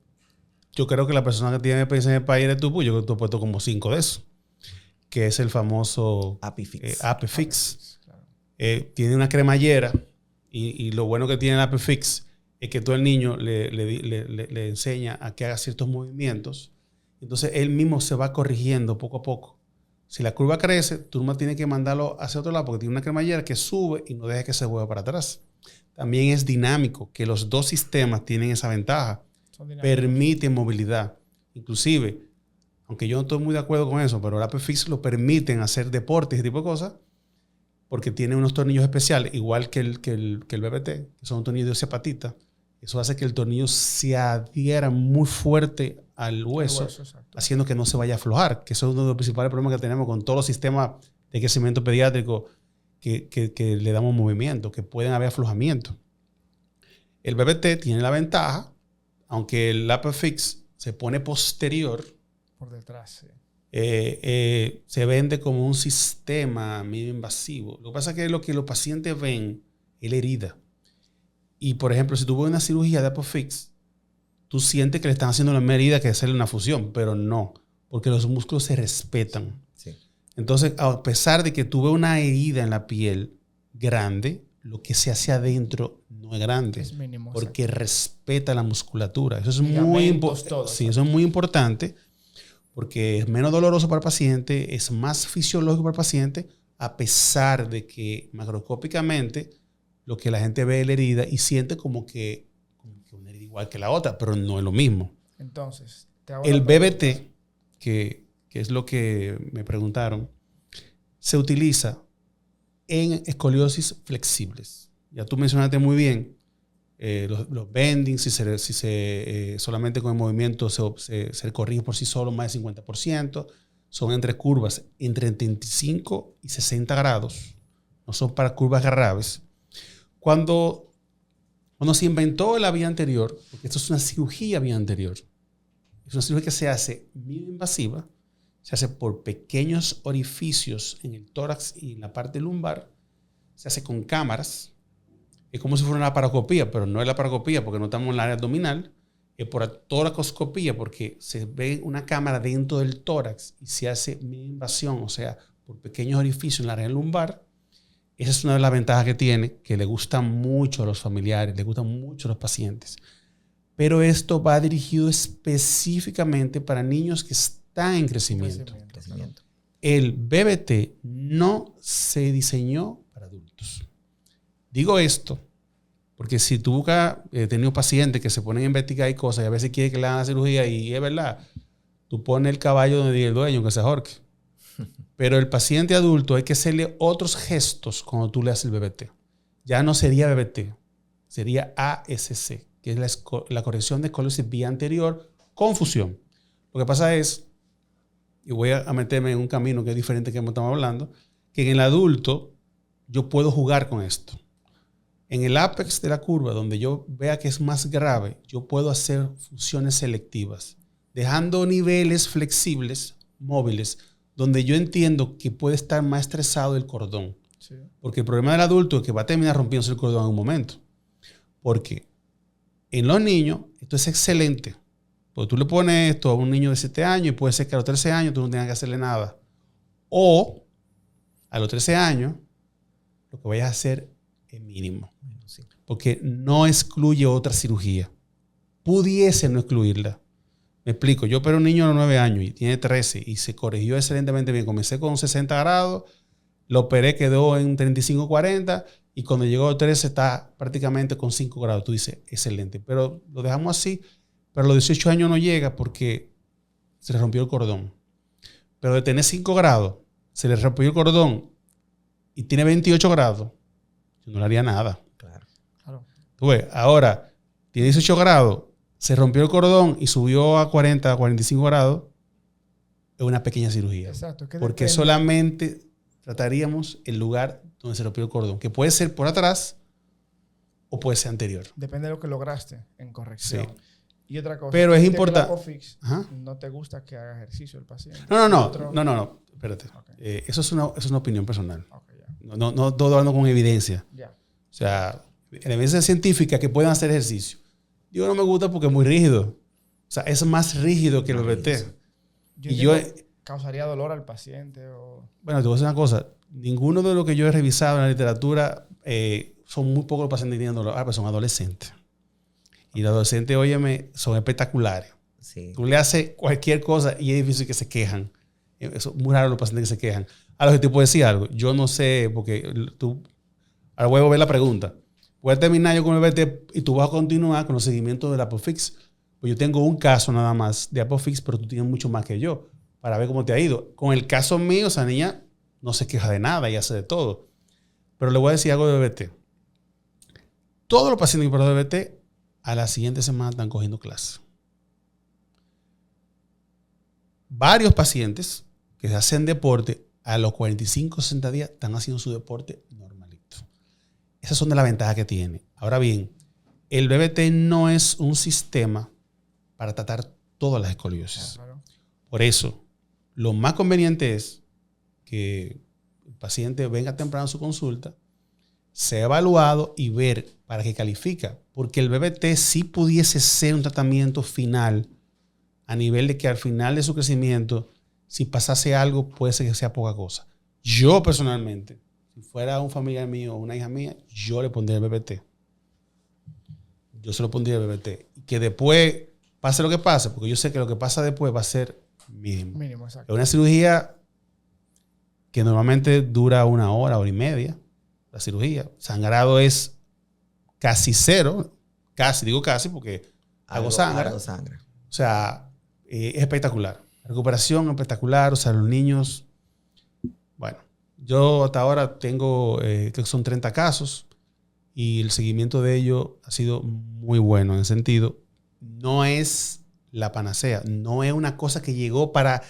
yo creo que la persona que tiene experiencia en el país eres tú, pues yo creo que tú has puesto como 5 de esos, que es el famoso ApiFix. Claro. Tiene una cremallera y lo bueno que tiene el ApiFix es que tú al niño le enseña a que haga ciertos movimientos. Entonces, él mismo se va corrigiendo poco a poco. Si la curva crece, tú no tienes que mandarlo hacia otro lado porque tiene una cremallera que sube y no deja que se vuelva para atrás. También es dinámico, que los dos sistemas tienen esa ventaja. Permite movilidad. Inclusive, aunque yo no estoy muy de acuerdo con eso, pero el ApiFix lo permiten hacer deportes y ese tipo de cosas porque tiene unos tornillos especiales, igual que el BBT, que son tornillos de zapatita. Eso hace que el tornillo se adhiera muy fuerte al hueso, haciendo que no se vaya a aflojar, que eso es uno de los principales problemas que tenemos con todos los sistemas de crecimiento pediátrico que le damos movimiento, que pueden haber aflojamiento. El BBT tiene la ventaja, aunque el ApiFix se pone posterior, por detrás, sí. Se vende como un sistema medio invasivo. Lo que pasa es que lo que los pacientes ven es la herida. Y, por ejemplo, si tú ves una cirugía de ApiFix, tú sientes que le están haciendo la misma herida que hacerle una fusión, pero no, porque los músculos se respetan. Sí. Entonces, a pesar de que tú ves una herida en la piel grande, lo que se hace adentro no es grande, es mínimo, porque respeta la musculatura. Eso es muy importante. Sí, eso es muy importante porque es menos doloroso para el paciente, es más fisiológico para el paciente, a pesar de que macroscópicamente lo que la gente ve es la herida y siente como que una herida igual que la otra, pero no es lo mismo. Entonces, el BBT, que es lo que me preguntaron, se utiliza en escoliosis flexibles. Ya tú mencionaste muy bien los bending, si solamente con el movimiento se corrige por sí solo más del 50%, son entre curvas entre 35 y 60 grados, no son para curvas graves. Cuando se inventó la vía anterior, porque esto es una cirugía vía anterior, es una cirugía que se hace muy invasiva, se hace por pequeños orificios en el tórax y en la parte lumbar, se hace con cámaras, es como si fuera una laparoscopía, pero no es laparoscopía porque no estamos en el área abdominal, es por toracoscopía porque se ve una cámara dentro del tórax y se hace invasión, o sea, por pequeños orificios en la área lumbar. Esa es una de las ventajas que tiene, que le gusta mucho a los familiares, le gusta mucho a los pacientes. Pero esto va dirigido específicamente para niños que están en crecimiento. El BBT no se diseñó para adultos. Digo esto Porque si tú buscas, he tenido pacientes que se ponen a investigar y cosas y a veces quieren que le hagan la cirugía y es verdad, tú pones el caballo donde diga el dueño, que se ahorque. Pero el paciente adulto hay que hacerle otros gestos cuando tú le haces el BBT. Ya no sería BBT, sería ASC, que es la corrección de escoliosis vía anterior con fusión. Lo que pasa es, y voy a meterme en un camino que es diferente que estamos hablando, que en el adulto yo puedo jugar con esto. En el apex de la curva, donde yo vea que es más grave, yo puedo hacer fusiones selectivas, dejando niveles flexibles, móviles, donde yo entiendo que puede estar más estresado el cordón. Sí. Porque el problema del adulto es que va a terminar rompiéndose el cordón en un momento. Porque en los niños, esto es excelente. Porque tú le pones esto a un niño de 7 años y puede ser que a los 13 años tú no tengas que hacerle nada. O a los 13 años, lo que vayas a hacer es mínimo. Sí. Porque no excluye otra cirugía. Pudiese no excluirla. Me explico. Yo operé un niño a los 9 años y tiene 13 y se corrigió excelentemente bien. Comencé con 60 grados, lo operé, quedó en 35-40 y cuando llegó a 13 está prácticamente con 5 grados. Tú dices, excelente. Pero lo dejamos así. Pero a los 18 años no llega porque se le rompió el cordón. Pero de tener 5 grados, se le rompió el cordón y tiene 28 grados, yo no le haría nada. Claro. Tú ves, ahora tiene 18 grados, se rompió el cordón y subió a 40, 45 grados, es una pequeña cirugía. Exacto. Porque solamente trataríamos el lugar donde se rompió el cordón, que puede ser por atrás o puede ser anterior. Depende de lo que lograste en corrección. Sí. Y otra cosa. Pero es importante. No te gusta que haga ejercicio el paciente. No. Espérate. Okay. Eso es una opinión personal. Okay, no todo hablando con evidencia. Yeah. O sea, evidencia científica que puedan hacer ejercicio. Digo, no me gusta porque es muy rígido. O sea, es más rígido que el BBT. ¿Causaría dolor al paciente? O... Bueno, te voy a decir una cosa. Ninguno de los que yo he revisado en la literatura son muy pocos los pacientes que tienen dolor. Pero son adolescentes. Y los adolescentes, óyeme, son espectaculares. Sí. Tú le haces cualquier cosa y es difícil que se quejan. Eso es muy raro los pacientes que se quejan. A lo que te puedo decir algo. Yo no sé, porque tú... Ahora voy a ver la pregunta. Voy a terminar yo con el BBT y tú vas a continuar con los seguimientos del Apofix. Pues yo tengo un caso nada más de Apofix, pero tú tienes mucho más que yo para ver cómo te ha ido. Con el caso mío, esa niña no se queja de nada y hace de todo. Pero le voy a decir algo de BBT. Todos los pacientes que operan de BBT a la siguiente semana están cogiendo clases. Varios pacientes que hacen deporte a los 45 o 60 días están haciendo su deporte normalito. Esas son de las ventajas que tiene. Ahora bien, el BBT no es un sistema para tratar todas las escoliosis. Claro. Por eso, lo más conveniente es que el paciente venga temprano a su consulta, sea evaluado y ver para qué califica. Porque el BBT sí pudiese ser un tratamiento final a nivel de que al final de su crecimiento, si pasase algo, puede ser que sea poca cosa. Yo personalmente, si fuera un familiar mío o una hija mía, yo le pondría el BBT. Yo se lo pondría el BBT. Y que después pase lo que pase, porque yo sé que lo que pasa después va a ser mínimo. Mínimo, exacto. Es una cirugía que normalmente dura 1 hora, 1 hora y media. La cirugía. Sangrado es casi cero. Casi, digo casi porque algo sangra. O sea, es espectacular. Recuperación espectacular. O sea, los niños... Bueno, yo hasta ahora tengo, creo que son 30 casos y el seguimiento de ellos ha sido muy bueno en el sentido. No es la panacea. No es una cosa que llegó para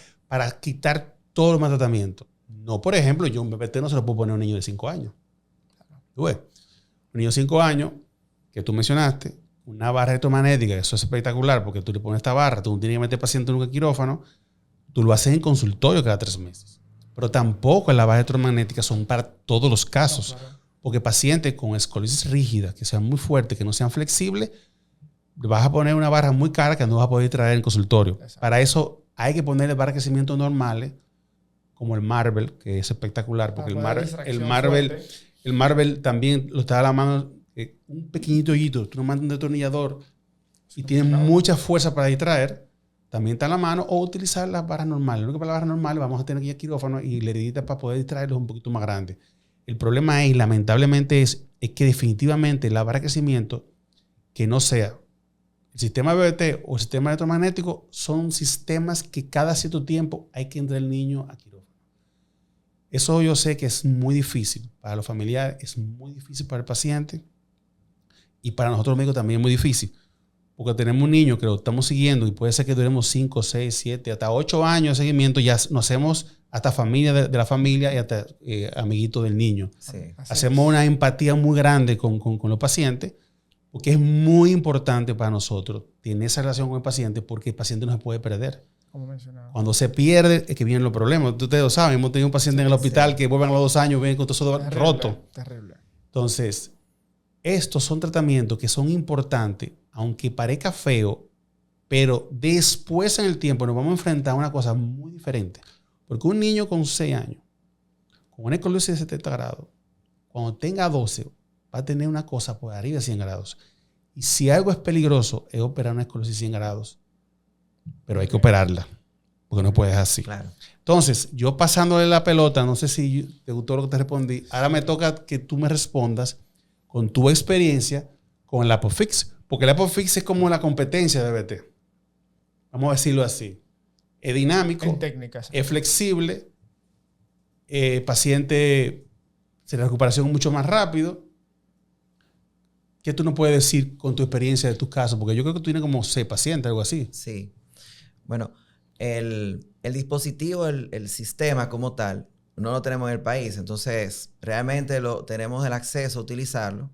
quitar todo el mal tratamiento. No, por ejemplo, yo un BBT no se lo puedo poner a un niño de 5 años. ¿Tú ves? Un niño de 5 años que tú mencionaste, una barra electromagnética, eso es espectacular porque tú le pones esta barra, tú no tienes que meter paciente en un quirófano, tú lo haces en consultorio cada 3 meses. Pero tampoco las barras electromagnéticas son para todos los casos. No, claro. Porque pacientes con escoliosis rígida, que sean muy fuertes, que no sean flexibles, vas a poner una barra muy cara que no vas a poder traer en el consultorio. Exacto. Para eso hay que ponerle barras de crecimiento normales, como el Marvel, que es espectacular, porque el Marvel también lo está a la mano, un pequeñito hoyito, tú no mandas un destornillador y tienes mucha fuerza para distraer, también está a la mano, o utilizar las barras normales. Lo que para las barras normales vamos a tener que ir al quirófano y la heredita para poder distraerlos es un poquito más grande. El problema es, lamentablemente, es que definitivamente la barra de crecimiento, que no sea el sistema BBT o el sistema electromagnético, son sistemas que cada cierto tiempo hay que entrar el niño a quirófano. Eso yo sé que es muy difícil para los familiares, es muy difícil para el paciente y para nosotros los médicos también es muy difícil. Porque tenemos un niño que lo estamos siguiendo y puede ser que duremos 5, 6, 7, hasta 8 años de seguimiento. Ya nos hacemos hasta familia de la familia y hasta amiguito del niño. Sí. Hacemos una empatía muy grande con los pacientes, porque es muy importante para nosotros tener esa relación con el paciente, porque el paciente no se puede perder. Como mencionaba. Cuando se pierde es que vienen los problemas. Ustedes lo saben, hemos tenido un paciente en el hospital que vuelven a los 2 años, ven con todo eso roto. Terrible. Entonces, estos son tratamientos que son importantes, aunque parezca feo, pero después en el tiempo nos vamos a enfrentar a una cosa muy diferente. Porque un niño con 6 años, con una escoliosis de 70 grados, cuando tenga 12, va a tener una cosa por arriba de 100 grados. Y si algo es peligroso, es operar una escoliosis de 100 grados. Pero hay que operarla, porque no puedes así. Claro. Entonces, yo pasándole la pelota, no sé si te gustó lo que te respondí, ahora me toca que tú me respondas con tu experiencia con el Apofix, porque el Apofix es como la competencia de BT. Vamos a decirlo así. Es dinámico, En técnicas. es flexible, paciente se la recuperación mucho más rápido. ¿Qué tú nos puedes decir con tu experiencia de tus casos? Porque yo creo que tú tienes como 6 pacientes, algo así. Sí. Bueno, el dispositivo, el sistema como tal, no lo tenemos en el país. Entonces, realmente tenemos el acceso a utilizarlo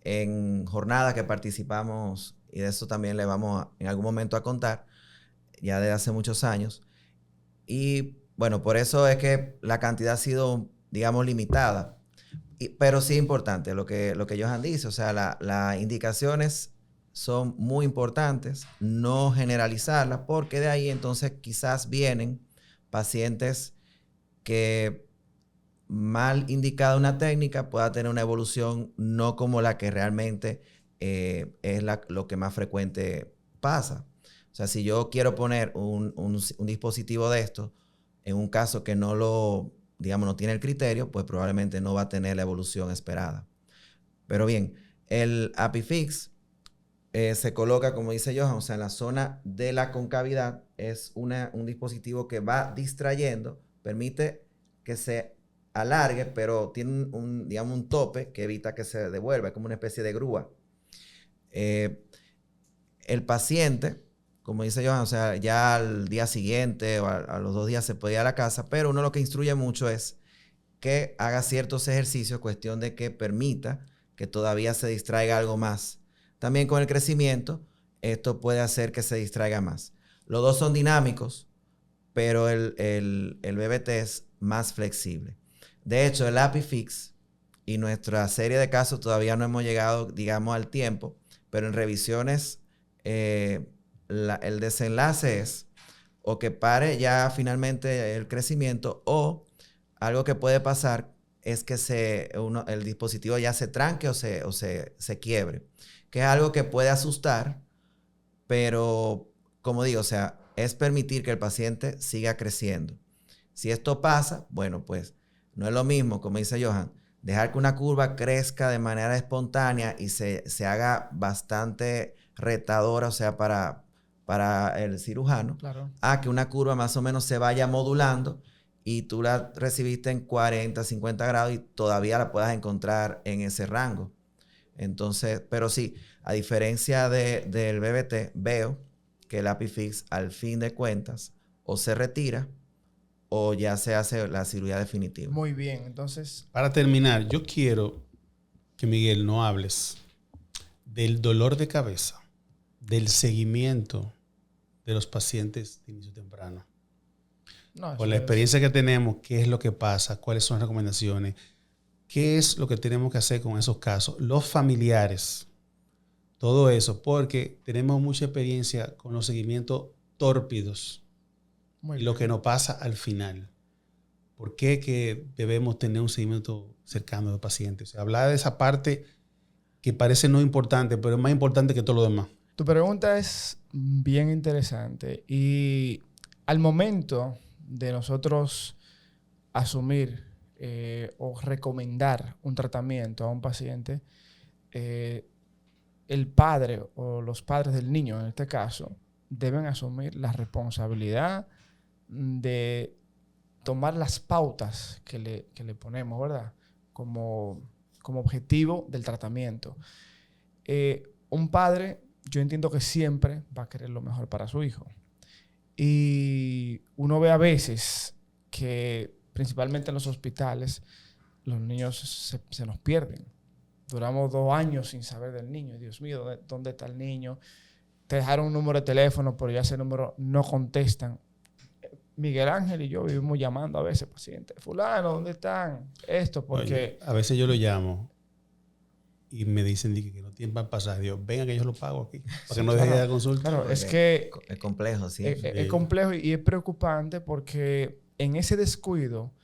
en jornadas que participamos, y de eso también le vamos en algún momento a contar, ya desde hace muchos años. Y bueno, por eso es que la cantidad ha sido, digamos, limitada. Pero sí es importante lo que Johan dice. O sea, las indicaciones son muy importantes, no generalizarlas, porque de ahí entonces quizás vienen pacientes que mal indicada una técnica pueda tener una evolución no como la que realmente es lo que más frecuente pasa. O sea, si yo quiero poner un dispositivo de esto, en un caso que no tiene el criterio, pues probablemente no va a tener la evolución esperada. Pero bien, el Apifix se coloca, como dice Johan, o sea, en la zona de la concavidad. Es un dispositivo que va distrayendo, permite que se alargue, pero tiene un tope que evita que se devuelva, es como una especie de grúa. El paciente, como dice Johan, o sea, ya al día siguiente o a los 2 días se puede ir a la casa, pero uno lo que instruye mucho es que haga ciertos ejercicios, cuestión de que permita que todavía se distraiga algo más. También con el crecimiento, esto puede hacer que se distraiga más. Los dos son dinámicos, pero el BBT es más flexible. De hecho, el Apifix y nuestra serie de casos todavía no hemos llegado, digamos, al tiempo, pero en revisiones el desenlace es o que pare ya finalmente el crecimiento, o algo que puede pasar es que el dispositivo ya se tranque o se quiebre, que es algo que puede asustar, pero como digo, o sea, es permitir que el paciente siga creciendo. Si esto pasa, bueno, pues no es lo mismo, como dice Johan, dejar que una curva crezca de manera espontánea y se haga bastante retadora, o sea, para el cirujano, Claro. a que una curva más o menos se vaya modulando y tú la recibiste en 40, 50 grados y todavía la puedas encontrar en ese rango. Entonces, pero sí, a diferencia del BBT, veo que el Apifix al fin de cuentas o se retira o ya se hace la cirugía definitiva. Muy bien, entonces... Para terminar, yo quiero que, Miguel, no hables del dolor de cabeza, del seguimiento de los pacientes de inicio temprano. No, Con la experiencia que tenemos, qué es lo que pasa, cuáles son las recomendaciones, qué es lo que tenemos que hacer con esos casos, los familiares, todo eso, porque tenemos mucha experiencia con los seguimientos tórpidos y lo que nos pasa al final. ¿Por qué que debemos tener un seguimiento cercano de pacientes? O sea, hablar de esa parte que parece no importante, pero es más importante que todo lo demás. Tu pregunta es bien interesante, y al momento de nosotros asumir o recomendar un tratamiento a un paciente, el padre o los padres del niño, en este caso, deben asumir la responsabilidad de tomar las pautas que le ponemos, ¿verdad? Como objetivo del tratamiento. Un padre, yo entiendo que siempre va a querer lo mejor para su hijo. Y uno ve a veces que, principalmente en los hospitales, los niños se nos pierden. Duramos 2 años sin saber del niño. Dios mío, ¿dónde está el niño? Te dejaron un número de teléfono, pero ya ese número no contestan. Miguel Ángel y yo vivimos llamando a veces pacientes. Fulano, ¿dónde están? Esto, porque... Oye, a veces yo lo llamo y me dicen que no tienen para pasar. Dios, venga que yo lo pago aquí, para que no deje de dar consulta. Claro, es que... Es complejo, sí. Es complejo y es preocupante porque en ese descuido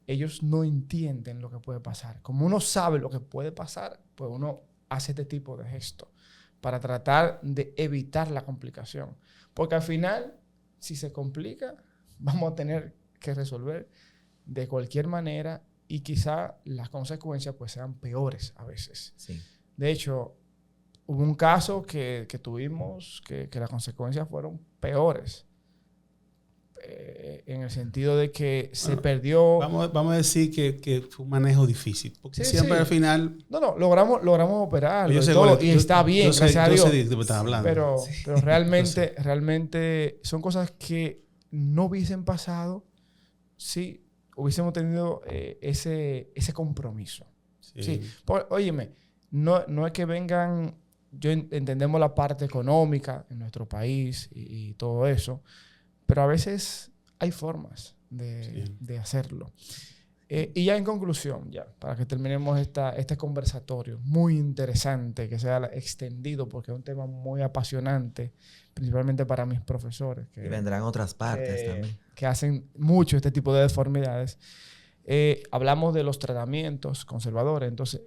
ellos no entienden lo que puede pasar. Como uno sabe lo que puede pasar, pues uno hace este tipo de gestos para tratar de evitar la complicación. Porque al final, si se complica, vamos a tener que resolver de cualquier manera y quizá las consecuencias pues sean peores a veces. Sí. De hecho, hubo un caso que tuvimos que las consecuencias fueron peores. En el sentido de que se perdió... Vamos a decir que fue un manejo difícil. Porque siempre al final... No, logramos operarlo y está bien, gracias a Dios. Yo sé de qué me estás hablando. Pero realmente son cosas que no hubiesen pasado si hubiésemos tenido ese compromiso. Sí. Óyeme, no es que vengan... entendemos la parte económica en nuestro país y todo eso, pero a veces hay formas de hacerlo. Y ya en conclusión, ya para que terminemos este conversatorio muy interesante, que sea extendido porque es un tema muy apasionante, principalmente para mis profesores. Y vendrán otras partes también. Que hacen mucho este tipo de deformidades. Hablamos de los tratamientos conservadores, entonces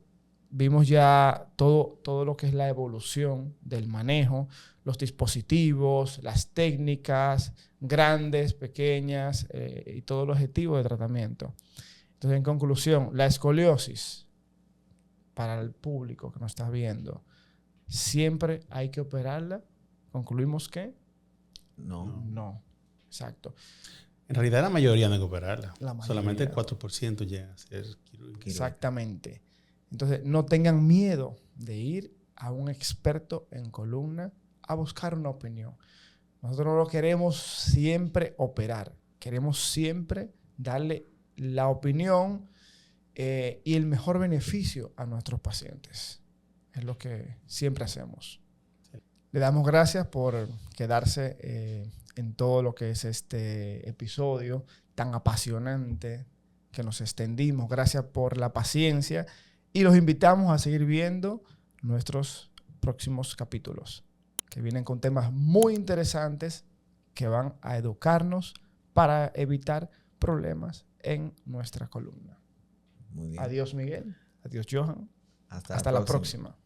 vimos ya todo lo que es la evolución del manejo, los dispositivos, las técnicas grandes, pequeñas y todo el objetivo de tratamiento. Entonces, en conclusión, la escoliosis, para el público que nos está viendo, ¿siempre hay que operarla? ¿Concluimos que? No. Exacto. En realidad, la mayoría no hay que operarla. Solamente el 4% llega a ser quirúrgico. Exactamente. Entonces, no tengan miedo de ir a un experto en columna a buscar una opinión. Nosotros no lo queremos siempre operar. Queremos siempre darle la opinión y el mejor beneficio a nuestros pacientes. Es lo que siempre hacemos. Le damos gracias por quedarse en todo lo que es este episodio tan apasionante que nos extendimos. Gracias por la paciencia. Y los invitamos a seguir viendo nuestros próximos capítulos, que vienen con temas muy interesantes que van a educarnos para evitar problemas en nuestra columna. Muy bien. Adiós, Miguel. Adiós, Johan. Hasta la próxima.